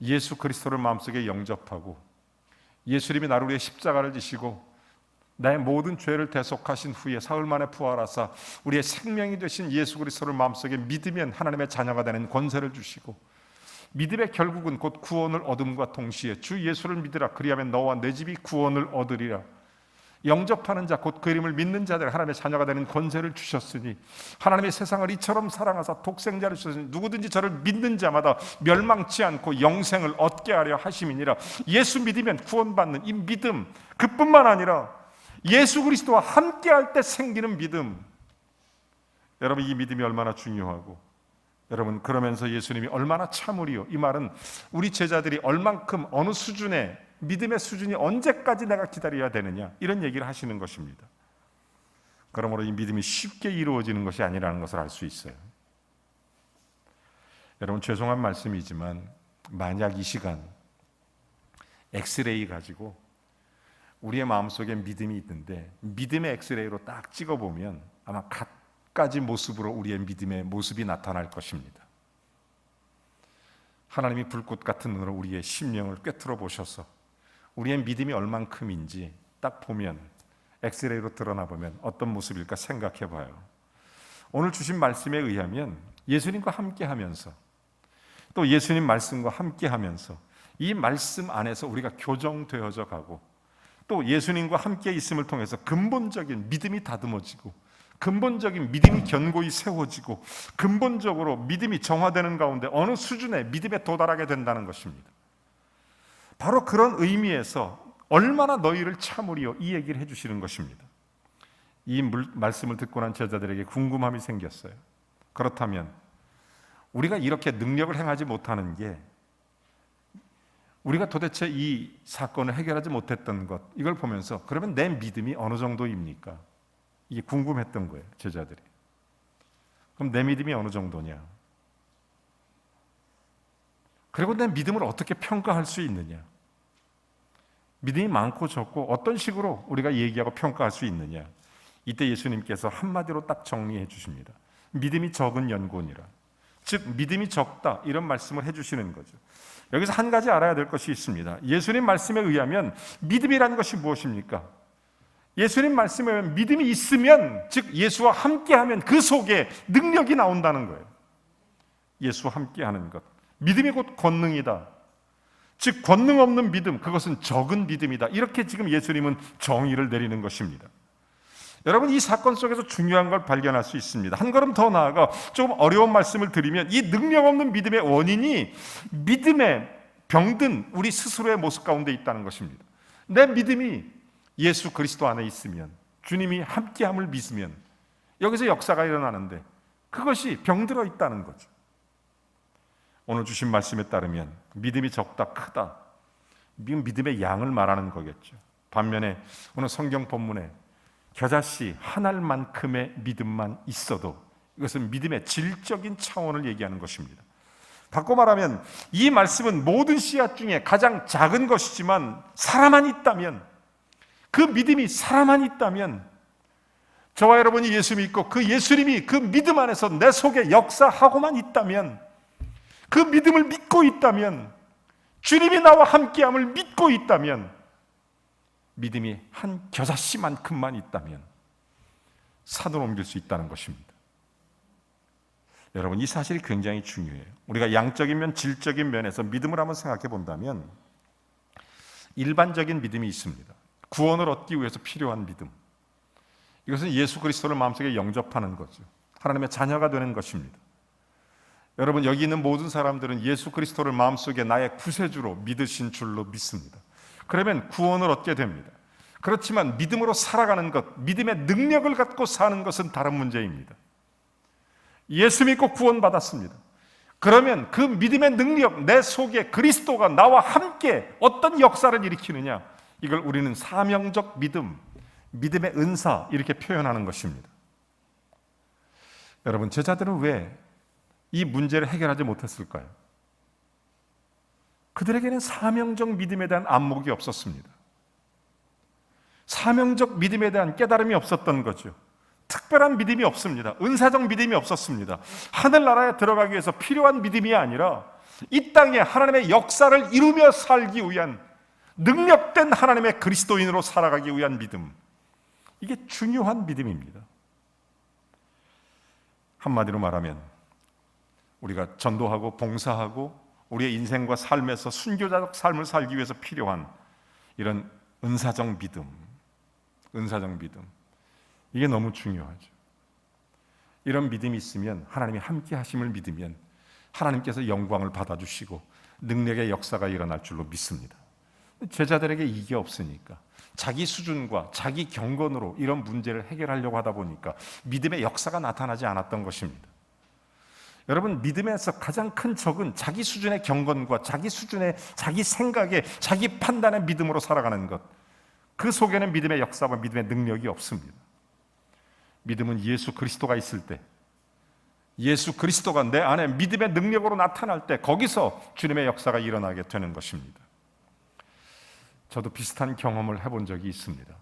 예수 그리스도를 마음속에 영접하고 예수님이 나를 위해 십자가를 지시고 나의 모든 죄를 대속하신 후에 사흘 만에 부활하사 우리의 생명이 되신 예수 그리스도를 마음속에 믿으면 하나님의 자녀가 되는 권세를 주시고, 믿음의 결국은 곧 구원을 얻음과 동시에 주 예수를 믿으라 그리하면 너와 내 집이 구원을 얻으리라. 영접하는 자, 곧 그 이름을 믿는 자들 하나님의 자녀가 되는 권세를 주셨으니, 하나님의 세상을 이처럼 사랑하사 독생자를 주셨으니 누구든지 저를 믿는 자마다 멸망치 않고 영생을 얻게 하려 하심이니라. 예수 믿으면 구원받는 이 믿음, 그뿐만 아니라 예수 그리스도와 함께 할 때 생기는 믿음. 여러분, 이 믿음이 얼마나 중요하고, 여러분 그러면서 예수님이 얼마나 참으리요. 이 말은 우리 제자들이 얼만큼, 어느 수준의 믿음의 수준이 언제까지 내가 기다려야 되느냐, 이런 얘기를 하시는 것입니다. 그러므로 이 믿음이 쉽게 이루어지는 것이 아니라는 것을 알 수 있어요. 여러분, 죄송한 말씀이지만 만약 이 시간 엑스레이 가지고 우리의 마음속에 믿음이 있는데 믿음의 엑스레이로 딱 찍어보면 아마 갖가지 모습으로 우리의 믿음의 모습이 나타날 것입니다. 하나님이 불꽃 같은 눈으로 우리의 심령을 꿰뚫어 보셔서 우리의 믿음이 얼만큼인지 딱 보면, 엑스레이로 드러나 보면 어떤 모습일까 생각해 봐요. 오늘 주신 말씀에 의하면 예수님과 함께 하면서, 또 예수님 말씀과 함께 하면서 이 말씀 안에서 우리가 교정되어져 가고, 또 예수님과 함께 있음을 통해서 근본적인 믿음이 다듬어지고, 근본적인 믿음이 견고히 세워지고, 근본적으로 믿음이 정화되는 가운데 어느 수준의 믿음에 도달하게 된다는 것입니다. 바로 그런 의미에서 얼마나 너희를 참으리요, 이 얘기를 해주시는 것입니다. 이 말씀을 듣고 난 제자들에게 궁금함이 생겼어요. 그렇다면 우리가 이렇게 능력을 행하지 못하는 게, 우리가 도대체 이 사건을 해결하지 못했던 것, 이걸 보면서 그러면 내 믿음이 어느 정도입니까? 이게 궁금했던 거예요, 제자들이. 그럼 내 믿음이 어느 정도냐? 그리고 내 믿음을 어떻게 평가할 수 있느냐? 믿음이 많고 적고 어떤 식으로 우리가 얘기하고 평가할 수 있느냐? 이때 예수님께서 한마디로 딱 정리해 주십니다. 믿음이 적은 연고니라. 즉 믿음이 적다, 이런 말씀을 해주시는 거죠. 여기서 한 가지 알아야 될 것이 있습니다. 예수님 말씀에 의하면 믿음이라는 것이 무엇입니까? 예수님 말씀에 의하면 믿음이 있으면, 즉 예수와 함께하면 그 속에 능력이 나온다는 거예요. 예수와 함께하는 것, 믿음이 곧 권능이다. 즉 권능 없는 믿음, 그것은 적은 믿음이다. 이렇게 지금 예수님은 정의를 내리는 것입니다. 여러분, 이 사건 속에서 중요한 걸 발견할 수 있습니다. 한 걸음 더 나아가 조금 어려운 말씀을 드리면, 이 능력 없는 믿음의 원인이 믿음에 병든 우리 스스로의 모습 가운데 있다는 것입니다. 내 믿음이 예수 그리스도 안에 있으면, 주님이 함께함을 믿으면 여기서 역사가 일어나는데 그것이 병들어 있다는 거죠. 오늘 주신 말씀에 따르면 믿음이 적다, 크다, 믿음의 양을 말하는 거겠죠. 반면에 오늘 성경 본문에 겨자씨 한 알만큼의 믿음만 있어도, 이것은 믿음의 질적인 차원을 얘기하는 것입니다. 바꿔 말하면 이 말씀은 모든 씨앗 중에 가장 작은 것이지만 사람만 있다면, 그 믿음이 사람만 있다면, 저와 여러분이 예수 믿고 그 예수님이 그 믿음 안에서 내 속에 역사하고만 있다면, 그 믿음을 믿고 있다면, 주님이 나와 함께함을 믿고 있다면, 믿음이 한 겨자씨만큼만 있다면 산을 옮길 수 있다는 것입니다. 여러분, 이 사실이 굉장히 중요해요. 우리가 양적인 면, 질적인 면에서 믿음을 한번 생각해 본다면 일반적인 믿음이 있습니다. 구원을 얻기 위해서 필요한 믿음. 이것은 예수 그리스도를 마음속에 영접하는 거죠. 하나님의 자녀가 되는 것입니다. 여러분, 여기 있는 모든 사람들은 예수 그리스도를 마음속에 나의 구세주로 믿으신 줄로 믿습니다. 그러면 구원을 얻게 됩니다. 그렇지만 믿음으로 살아가는 것, 믿음의 능력을 갖고 사는 것은 다른 문제입니다. 예수 믿고 구원받았습니다. 그러면 그 믿음의 능력, 내 속에 그리스도가 나와 함께 어떤 역사를 일으키느냐, 이걸 우리는 사명적 믿음, 믿음의 은사, 이렇게 표현하는 것입니다. 여러분, 제자들은 왜 이 문제를 해결하지 못했을까요? 그들에게는 사명적 믿음에 대한 안목이 없었습니다. 사명적 믿음에 대한 깨달음이 없었던 거죠. 특별한 믿음이 없습니다. 은사적 믿음이 없었습니다. 하늘나라에 들어가기 위해서 필요한 믿음이 아니라 이 땅에 하나님의 역사를 이루며 살기 위한, 능력된 하나님의 그리스도인으로 살아가기 위한 믿음, 이게 중요한 믿음입니다. 한마디로 말하면 우리가 전도하고 봉사하고 우리의 인생과 삶에서 순교자적 삶을 살기 위해서 필요한 이런 은사적 믿음, 이게 너무 중요하죠. 이런 믿음이 있으면, 하나님이 함께 하심을 믿으면 하나님께서 영광을 받아주시고 능력의 역사가 일어날 줄로 믿습니다. 제자들에게 이게 없으니까 자기 수준과 자기 경건으로 이런 문제를 해결하려고 하다 보니까 믿음의 역사가 나타나지 않았던 것입니다. 여러분, 믿음에서 가장 큰 적은 자기 수준의 경건과 자기 수준의, 자기 생각에, 자기 판단의 믿음으로 살아가는 것, 그 속에는 믿음의 역사와 믿음의 능력이 없습니다. 믿음은 예수 그리스도가 있을 때, 예수 그리스도가 내 안에 믿음의 능력으로 나타날 때, 거기서 주님의 역사가 일어나게 되는 것입니다. 저도 비슷한 경험을 해본 적이 있습니다.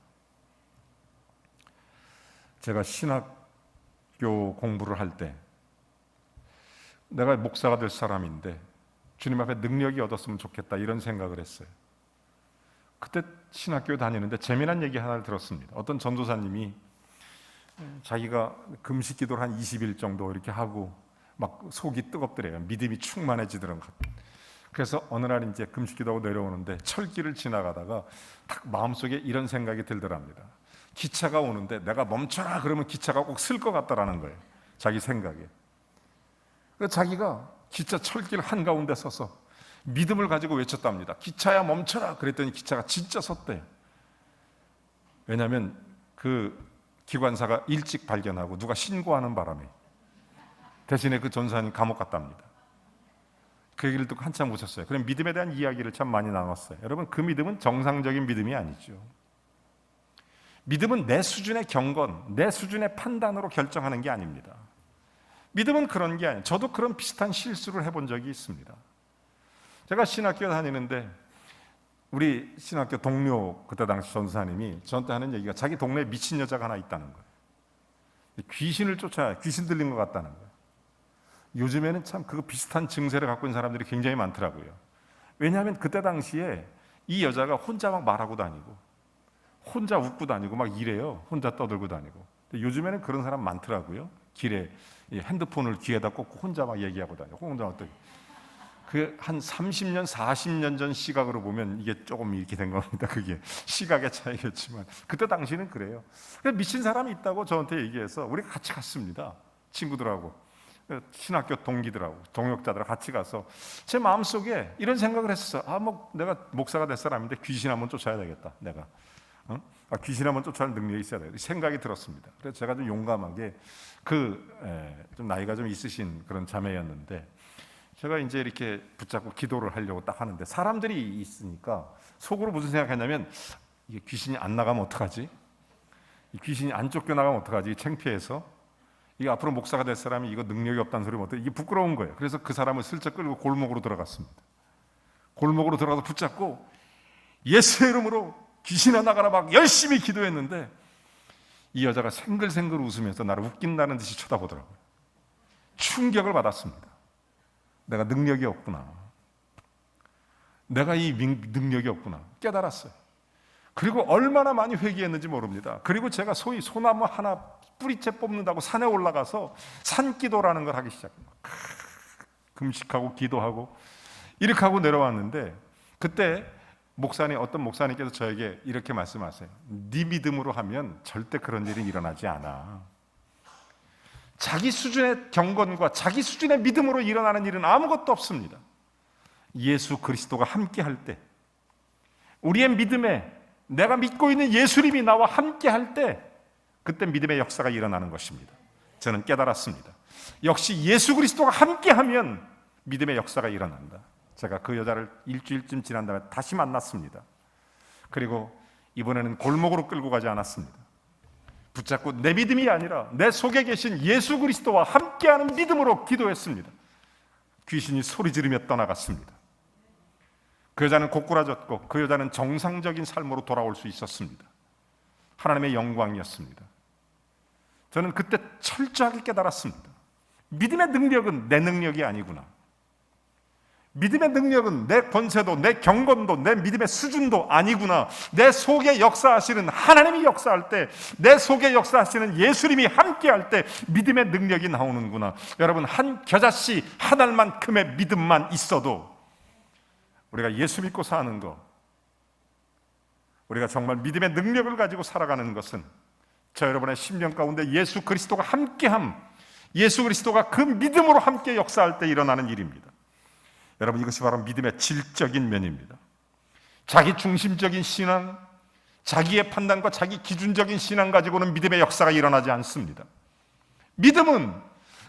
제가 신학교 공부를 할 때, 내가 목사가 될 사람인데 주님 앞에 능력이 얻었으면 좋겠다, 이런 생각을 했어요. 그때 신학교 다니는데 재미난 얘기 하나를 들었습니다. 어떤 전도사님이 자기가 금식 기도를 한 20일 정도 이렇게 하고 막 속이 뜨겁더래요. 믿음이 충만해지더라고요. 그래서 어느 날 이제 금식 기도하고 내려오는데 철길을 지나가다가 딱 마음속에 이런 생각이 들더랍니다. 기차가 오는데 내가 멈춰라 그러면 기차가 꼭 쓸 것 같다라는 거예요. 자기 생각에. 그래서 자기가 기차 철길 한가운데 서서 믿음을 가지고 외쳤답니다. 기차야 멈춰라. 그랬더니 기차가 진짜 섰대요. 왜냐하면 그 기관사가 일찍 발견하고 누가 신고하는 바람에 대신에 그 전사님 감옥 갔답니다. 그 얘기를 듣고 한참 웃었어요. 그럼 믿음에 대한 이야기를 참 많이 나눴어요. 여러분, 그 믿음은 정상적인 믿음이 아니죠. 믿음은 내 수준의 경건, 내 수준의 판단으로 결정하는 게 아닙니다. 믿음은 그런 게 아니에요. 저도 그런 비슷한 실수를 해본 적이 있습니다. 제가 신학교 다니는데 우리 신학교 동료 그때 당시 전사님이 저한테 하는 얘기가 자기 동네에 미친 여자가 하나 있다는 거예요. 귀신을 쫓아야 귀신 들린 것 같다는 거예요. 요즘에는 참 그거 비슷한 증세를 갖고 있는 사람들이 굉장히 많더라고요. 왜냐하면 그때 당시에 이 여자가 혼자 막 말하고 다니고 혼자 웃고 다니고 막 이래요. 혼자 떠들고 다니고. 근데 요즘에는 그런 사람 많더라고요. 길에 핸드폰을 귀에다 꽂고 혼자 막 얘기하고 다니고 혼자 어떻게 한 30년, 40년 전 시각으로 보면 이게 조금 이렇게 된 겁니다. 그게 시각의 차이겠지만 그때 당시는 그래요. 미친 사람이 있다고 저한테 얘기해서 우리 같이 갔습니다. 친구들하고 신학교 동기들하고 동역자들하고 같이 가서 제 마음속에 이런 생각을 했었어요. 뭐 내가 목사가 될 사람인데 귀신 한번 쫓아야 되겠다. 내가 귀신 한번 쫓아낼 능력이 있어야 되겠다. 생각이 들었습니다. 그래서 제가 좀 용감하게 좀 나이가 좀 있으신 그런 자매였는데 제가 이제 이렇게 붙잡고 기도를 하려고 딱 하는데 사람들이 있으니까 속으로 무슨 생각했냐면 이게 귀신이 안 나가면 어떡하지? 이 귀신이 안 쫓겨나가면 어떡하지? 창피해서 이게 앞으로 목사가 될 사람이 이거 능력이 없다는 소리면 어떡해? 이게 부끄러운 거예요. 그래서 그 사람을 슬쩍 끌고 골목으로 들어갔습니다. 골목으로 들어가서 붙잡고 예수의 이름으로 귀신아 나가라 막 열심히 기도했는데 이 여자가 생글생글 웃으면서 나를 웃긴다는 듯이 쳐다보더라고요. 충격을 받았습니다. 내가 능력이 없구나. 내가 이 능력이 없구나. 깨달았어요. 그리고 얼마나 많이 회개했는지 모릅니다. 그리고 제가 소위 소나무 하나 뿌리채 뽑는다고 산에 올라가서 산기도라는 걸 하기 시작합니다. 금식하고 기도하고 이렇게 하고 내려왔는데 그때 어떤 목사님께서 저에게 이렇게 말씀하세요. 네 믿음으로 하면 절대 그런 일이 일어나지 않아. 자기 수준의 경건과 자기 수준의 믿음으로 일어나는 일은 아무것도 없습니다. 예수 그리스도가 함께 할 때, 우리의 믿음에 내가 믿고 있는 예수님이 나와 함께 할 때, 그때 믿음의 역사가 일어나는 것입니다. 저는 깨달았습니다. 역시 예수 그리스도가 함께 하면 믿음의 역사가 일어난다. 제가 그 여자를 일주일쯤 지난 다음에 다시 만났습니다. 그리고 이번에는 골목으로 끌고 가지 않았습니다. 붙잡고 내 믿음이 아니라 내 속에 계신 예수 그리스도와 함께하는 믿음으로 기도했습니다. 귀신이 소리 지르며 떠나갔습니다. 그 여자는 고꾸라졌고 그 여자는 정상적인 삶으로 돌아올 수 있었습니다. 하나님의 영광이었습니다. 저는 그때 철저하게 깨달았습니다. 믿음의 능력은 내 능력이 아니구나. 믿음의 능력은 내 권세도 내 경건도 내 믿음의 수준도 아니구나. 내 속에 역사하시는 하나님이 역사할 때, 내 속에 역사하시는 예수님이 함께할 때 믿음의 능력이 나오는구나. 여러분, 한 겨자씨 한 알만큼의 믿음만 있어도 우리가 예수 믿고 사는 것, 우리가 정말 믿음의 능력을 가지고 살아가는 것은 저 여러분의 심령 가운데 예수 그리스도가 함께함, 예수 그리스도가 그 믿음으로 함께 역사할 때 일어나는 일입니다. 여러분, 이것이 바로 믿음의 질적인 면입니다. 자기 중심적인 신앙, 자기의 판단과 자기 기준적인 신앙 가지고는 믿음의 역사가 일어나지 않습니다. 믿음은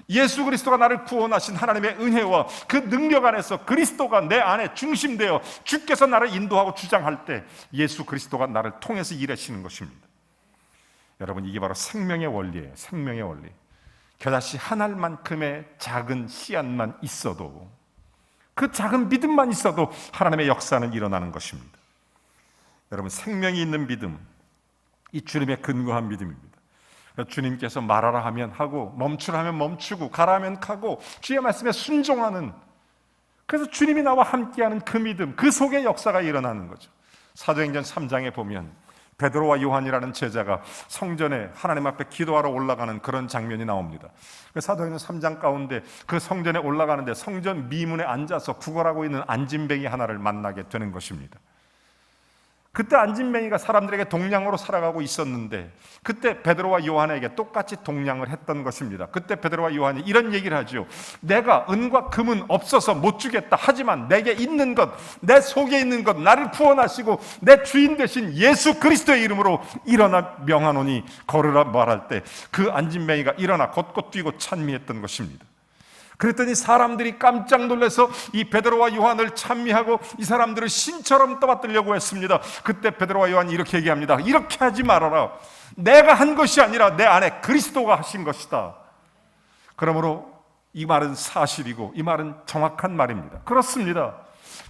예수 그리스도가 나를 구원하신 하나님의 은혜와 그 능력 안에서 그리스도가 내 안에 중심되어 주께서 나를 인도하고 주장할 때 예수 그리스도가 나를 통해서 일하시는 것입니다. 여러분, 이게 바로 생명의 원리예요. 생명의 원리. 겨자씨 한 알만큼의 작은 씨앗만 있어도, 그 작은 믿음만 있어도 하나님의 역사는 일어나는 것입니다. 여러분, 생명이 있는 믿음, 이 주님의 근거한 믿음입니다. 주님께서 말하라 하면 하고, 멈추라 하면 멈추고, 가라 하면 가고, 주의 말씀에 순종하는, 그래서 주님이 나와 함께하는 그 믿음, 그 속에 역사가 일어나는 거죠. 사도행전 3장에 보면 베드로와 요한이라는 제자가 성전에 하나님 앞에 기도하러 올라가는 그런 장면이 나옵니다. 사도행전 3장 가운데 그 성전에 올라가는데 성전 미문에 앉아서 구걸하고 있는 안진뱅이 하나를 만나게 되는 것입니다. 그때 안진뱅이가 사람들에게 동량으로 살아가고 있었는데 그때 베드로와 요한에게 똑같이 동량을 했던 것입니다. 그때 베드로와 요한이 이런 얘기를 하죠. 내가 은과 금은 없어서 못 주겠다. 하지만 내게 있는 것, 내 속에 있는 것, 나를 구원하시고 내 주인 되신 예수 그리스도의 이름으로 일어나 명하노니 걸으라 말할 때 그 안진뱅이가 일어나 걷고 뛰고 찬미했던 것입니다. 그랬더니 사람들이 깜짝 놀라서 이 베드로와 요한을 찬미하고 이 사람들을 신처럼 떠받들려고 했습니다. 그때 베드로와 요한이 이렇게 얘기합니다. 이렇게 하지 말아라. 내가 한 것이 아니라 내 안에 그리스도가 하신 것이다. 그러므로 이 말은 사실이고 이 말은 정확한 말입니다. 그렇습니다.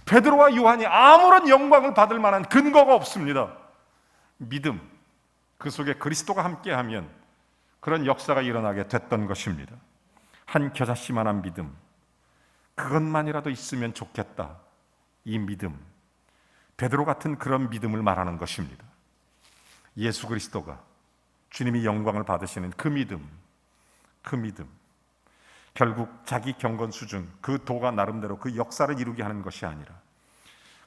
베드로와 요한이 아무런 영광을 받을 만한 근거가 없습니다. 믿음, 그 속에 그리스도가 함께하면 그런 역사가 일어나게 됐던 것입니다. 한 겨자씨만한 믿음, 그것만이라도 있으면 좋겠다. 이 믿음, 베드로 같은 그런 믿음을 말하는 것입니다. 예수 그리스도가 주님이 영광을 받으시는 그 믿음, 결국 자기 경건 수준, 그 도가 나름대로 그 역사를 이루게 하는 것이 아니라,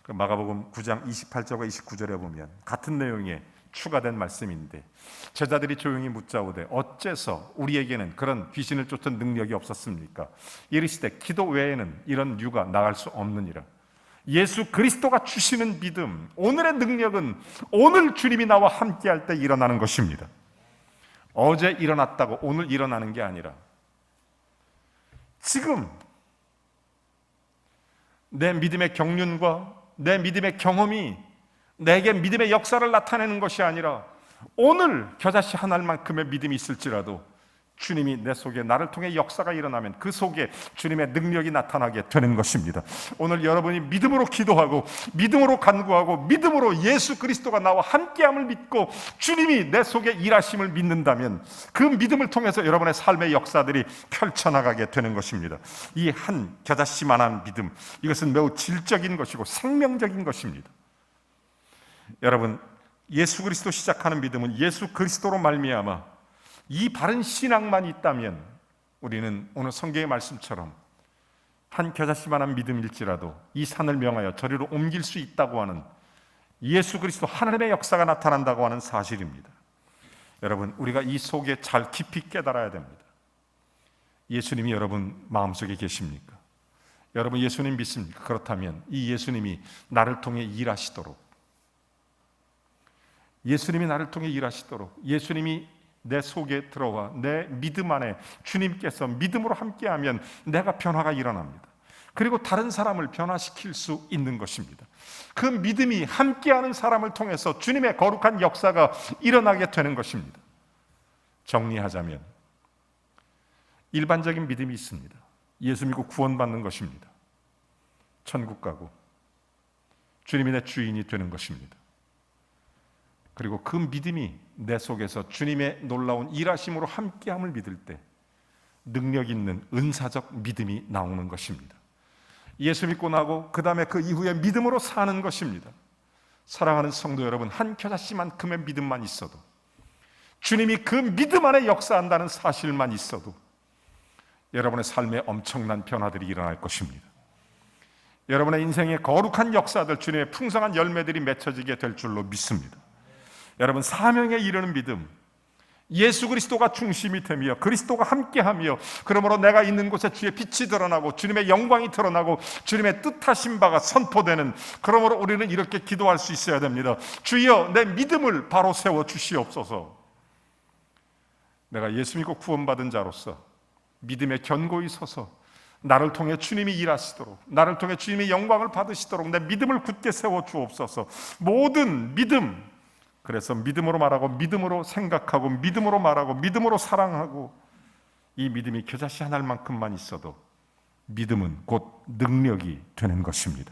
마가복음 9장 28절과 29절에 보면 같은 내용의 추가된 말씀인데, 제자들이 조용히 묻자오되 어째서 우리에게는 그런 귀신을 쫓은 능력이 없었습니까? 이르시되 기도 외에는 이런 유가 나갈 수 없느니라. 예수 그리스도가 주시는 믿음, 오늘의 능력은 오늘 주님이 나와 함께할 때 일어나는 것입니다. 어제 일어났다고 오늘 일어나는 게 아니라 지금 내 믿음의 경륜과 내 믿음의 경험이 내게 믿음의 역사를 나타내는 것이 아니라 오늘 겨자씨 한 알만큼의 믿음이 있을지라도 주님이 내 속에 나를 통해 역사가 일어나면 그 속에 주님의 능력이 나타나게 되는 것입니다. 오늘 여러분이 믿음으로 기도하고 믿음으로 간구하고 믿음으로 예수 그리스도가 나와 함께함을 믿고 주님이 내 속에 일하심을 믿는다면 그 믿음을 통해서 여러분의 삶의 역사들이 펼쳐나가게 되는 것입니다. 이 한 겨자씨만한 믿음, 이것은 매우 질적인 것이고 생명적인 것입니다. 여러분, 예수 그리스도 시작하는 믿음은 예수 그리스도로 말미암아 이 바른 신앙만 있다면 우리는 오늘 성경의 말씀처럼 한 겨자씨만한 믿음일지라도 이 산을 명하여 저리로 옮길 수 있다고 하는 예수 그리스도 하나님의 역사가 나타난다고 하는 사실입니다. 여러분, 우리가 이 속에 잘 깊이 깨달아야 됩니다. 예수님이 여러분 마음속에 계십니까? 여러분 예수님 믿습니까? 그렇다면 이 예수님이 나를 통해 일하시도록, 예수님이 나를 통해 일하시도록, 예수님이 내 속에 들어와 내 믿음 안에 주님께서 믿음으로 함께하면 내가 변화가 일어납니다. 그리고 다른 사람을 변화시킬 수 있는 것입니다. 그 믿음이 함께하는 사람을 통해서 주님의 거룩한 역사가 일어나게 되는 것입니다. 정리하자면 일반적인 믿음이 있습니다. 예수 믿고 구원받는 것입니다. 천국 가고 주님이 내 주인이 되는 것입니다. 그리고 그 믿음이 내 속에서 주님의 놀라운 일하심으로 함께함을 믿을 때 능력 있는 은사적 믿음이 나오는 것입니다. 예수 믿고 나고 그 다음에 그 이후에 믿음으로 사는 것입니다. 사랑하는 성도 여러분, 한 겨자씨만큼의 믿음만 있어도, 주님이 그 믿음 안에 역사한다는 사실만 있어도 여러분의 삶에 엄청난 변화들이 일어날 것입니다. 여러분의 인생의 거룩한 역사들, 주님의 풍성한 열매들이 맺혀지게 될 줄로 믿습니다. 여러분, 사명에 이르는 믿음, 예수 그리스도가 중심이 되며 그리스도가 함께하며, 그러므로 내가 있는 곳에 주의 빛이 드러나고 주님의 영광이 드러나고 주님의 뜻하신 바가 선포되는, 그러므로 우리는 이렇게 기도할 수 있어야 됩니다. 주여, 내 믿음을 바로 세워 주시옵소서. 내가 예수 믿고 구원받은 자로서 믿음에 견고히 서서 나를 통해 주님이 일하시도록, 나를 통해 주님의 영광을 받으시도록 내 믿음을 굳게 세워 주옵소서. 모든 믿음, 그래서 믿음으로 말하고 믿음으로 생각하고 믿음으로 말하고 믿음으로 사랑하고, 이 믿음이 겨자씨 한 알만큼만 있어도 믿음은 곧 능력이 되는 것입니다.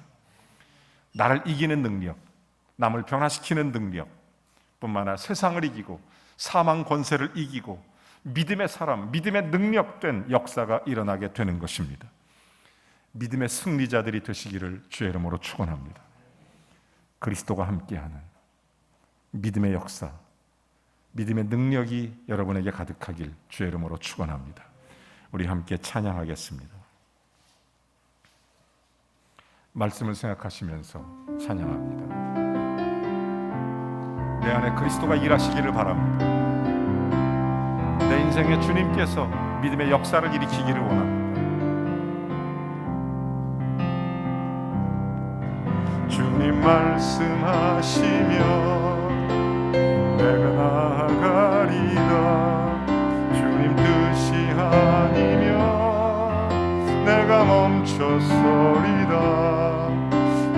나를 이기는 능력, 남을 변화시키는 능력 뿐만 아니라 세상을 이기고 사망 권세를 이기고 믿음의 사람, 믿음의 능력된 역사가 일어나게 되는 것입니다. 믿음의 승리자들이 되시기를 주의 이름으로 축원합니다. 그리스도가 함께하는 믿음의 역사, 믿음의 능력이 여러분에게 가득하길 주의 이름으로 축원합니다. 우리 함께 찬양하겠습니다. 말씀을 생각하시면서 찬양합니다. 내 안에 그리스도가 일하시기를 바랍니다. 내 인생에 주님께서 믿음의 역사를 일으키기를 원합니다. 주님 말씀하시며 내가 나아가리다. 주님 뜻이 아니면 멈췄소리다.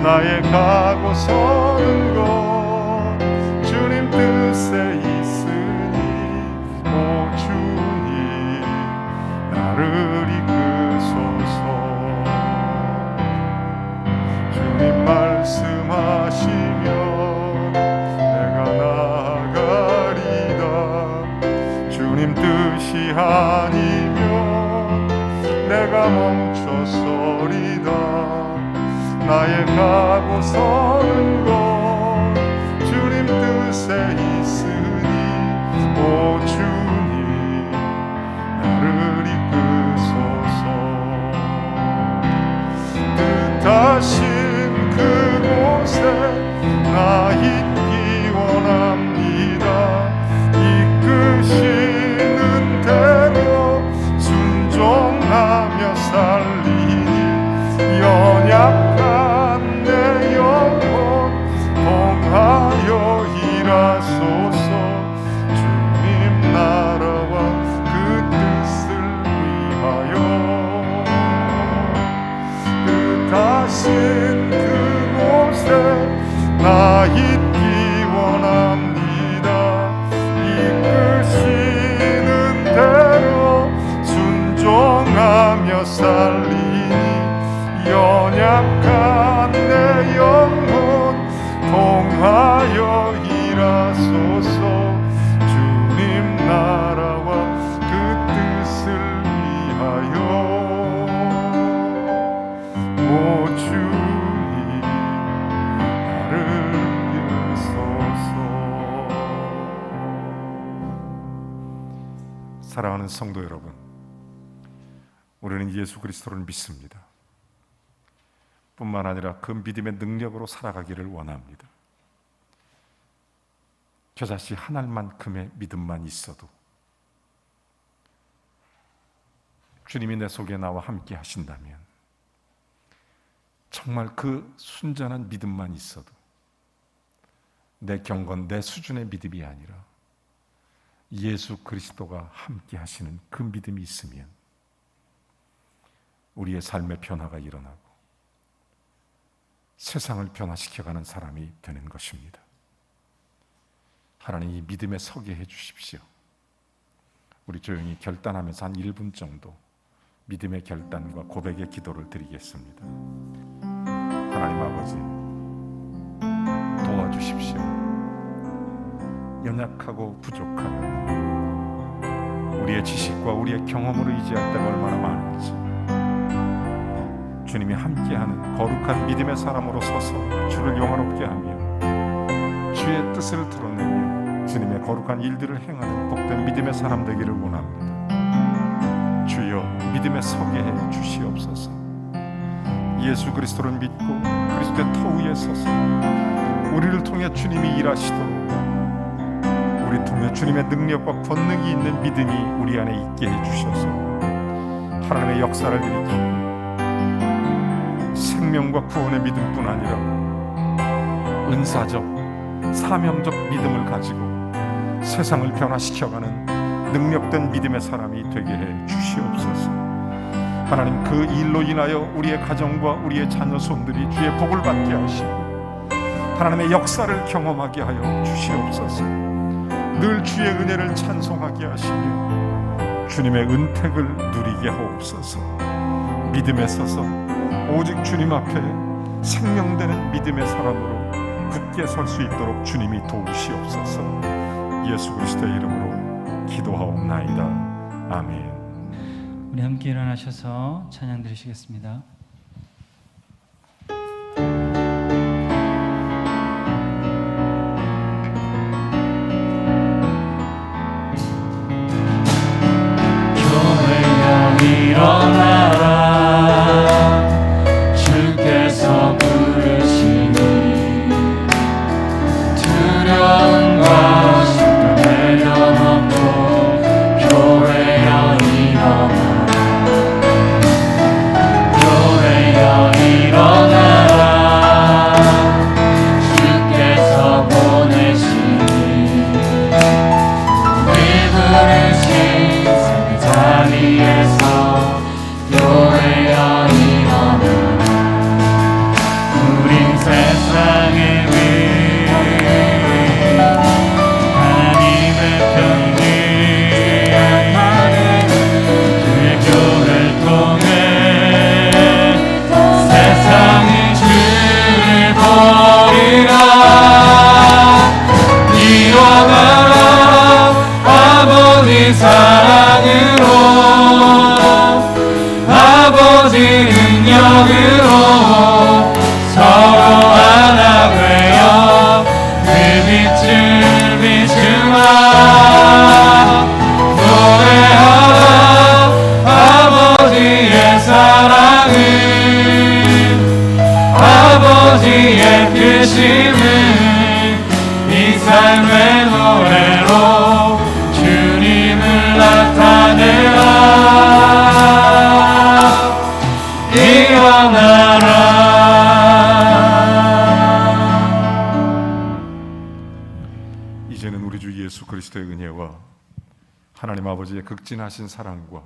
나의 가고 서는 곳 주님 뜻에 있으니 오 주님 나를 이끄소서. 주님 말씀하시면 내가 나아가리다. 주님 뜻이 아니면 내가 멈춰서리다. 나의 가고 서는 곳 주님 뜻에 있으니 오 주님 나를 이끄소서. 뜻하신 그곳에 나 있기 원합니다. 이끄시는 대로 순종하며 살리니 연약한 내 영혼 통하여 일하소서. 주님 나라와 그 뜻을 위하여 뜻하신 그곳에 나 있기 원합니다. 이끄시는 대로 순종하며 살리니 연약한 내 영혼 통하여 일하소서. 주님 나라와 그 뜻을 위하여 오 주님 나를 이끄소서. 사랑하는 성도 여러분, 우리는 예수 그리스도를 믿습니다. 뿐만 아니라 그 믿음의 능력으로 살아가기를 원합니다. 저자씨 하나만큼의 믿음만 있어도 주님이 내 속에 나와 함께 하신다면, 정말 그 순전한 믿음만 있어도, 내 경건, 내 수준의 믿음이 아니라 예수 그리스도가 함께 하시는 그 믿음이 있으면 우리의 삶의 변화가 일어나고 세상을 변화시켜가는 사람이 되는 것입니다. 하나님, 이 믿음에 서게 해주십시오. 우리 조용히 결단하면서 한 1분 정도 믿음의 결단과 고백의 기도를 드리겠습니다. 하나님 아버지, 도와주십시오. 연약하고 부족한 우리의 지식과 우리의 경험으로 의지할 때가 얼마나 많은지, 주님이 함께하는 거룩한 믿음의 사람으로 서서 주를 영화롭게 하며 주의 뜻을 드러내며 주님의 거룩한 일들을 행하는 복된 믿음의 사람 되기를 원합니다. 주여, 믿음에 서게 해 주시옵소서. 예수 그리스도를 믿고 그리스도의 터 위에 서서 우리를 통해 주님이 일하시도록, 우리 통해 주님의 능력과 권능이 있는 믿음이 우리 안에 있게 해주셔서 하나님의 역사를 일으키고 생명과 구원의 믿음뿐 아니라 은사적, 사명적 믿음을 가지고 세상을 변화시켜가는 능력된 믿음의 사람이 되게 해 주시옵소서. 하나님, 그 일로 인하여 우리의 가정과 우리의 자녀 손들이 주의 복을 받게 하시고 하나님의 역사를 경험하게 하여 주시옵소서. 늘 주의 은혜를 찬송하게 하시며 주님의 은택을 누리게 하옵소서. 믿음에 서서 오직 주님 앞에 생명되는 믿음의 사람으로 굳게 설 수 있도록 주님이 도우시옵소서. 예수 그리스도의 이름으로 기도하옵나이다. 아멘. 우리 함께 일어나셔서 찬양 드리시겠습니다. 교회여 일어나라, 주께서 부르시니 두려운 것을 내려놓고 교회여 일어나라. 주 예수 그리스도의 은혜와 하나님 아버지의 극진하신 사랑과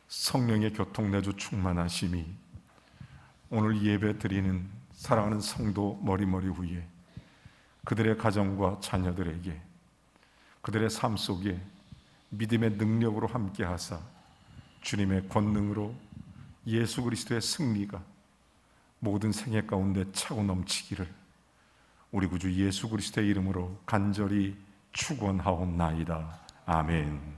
성령의 교통내주 충만하심이 오늘 예배 드리는 사랑하는 성도 머리머리 위에 그들의 가정과 자녀들에게 그들의 삶 속에 믿음의 능력으로 함께 하사 주님의 권능으로 예수 그리스도의 승리가 모든 생애 가운데 차고 넘치기를 우리 구주 예수 그리스도의 이름으로 간절히 축원하옵나이다. 아멘.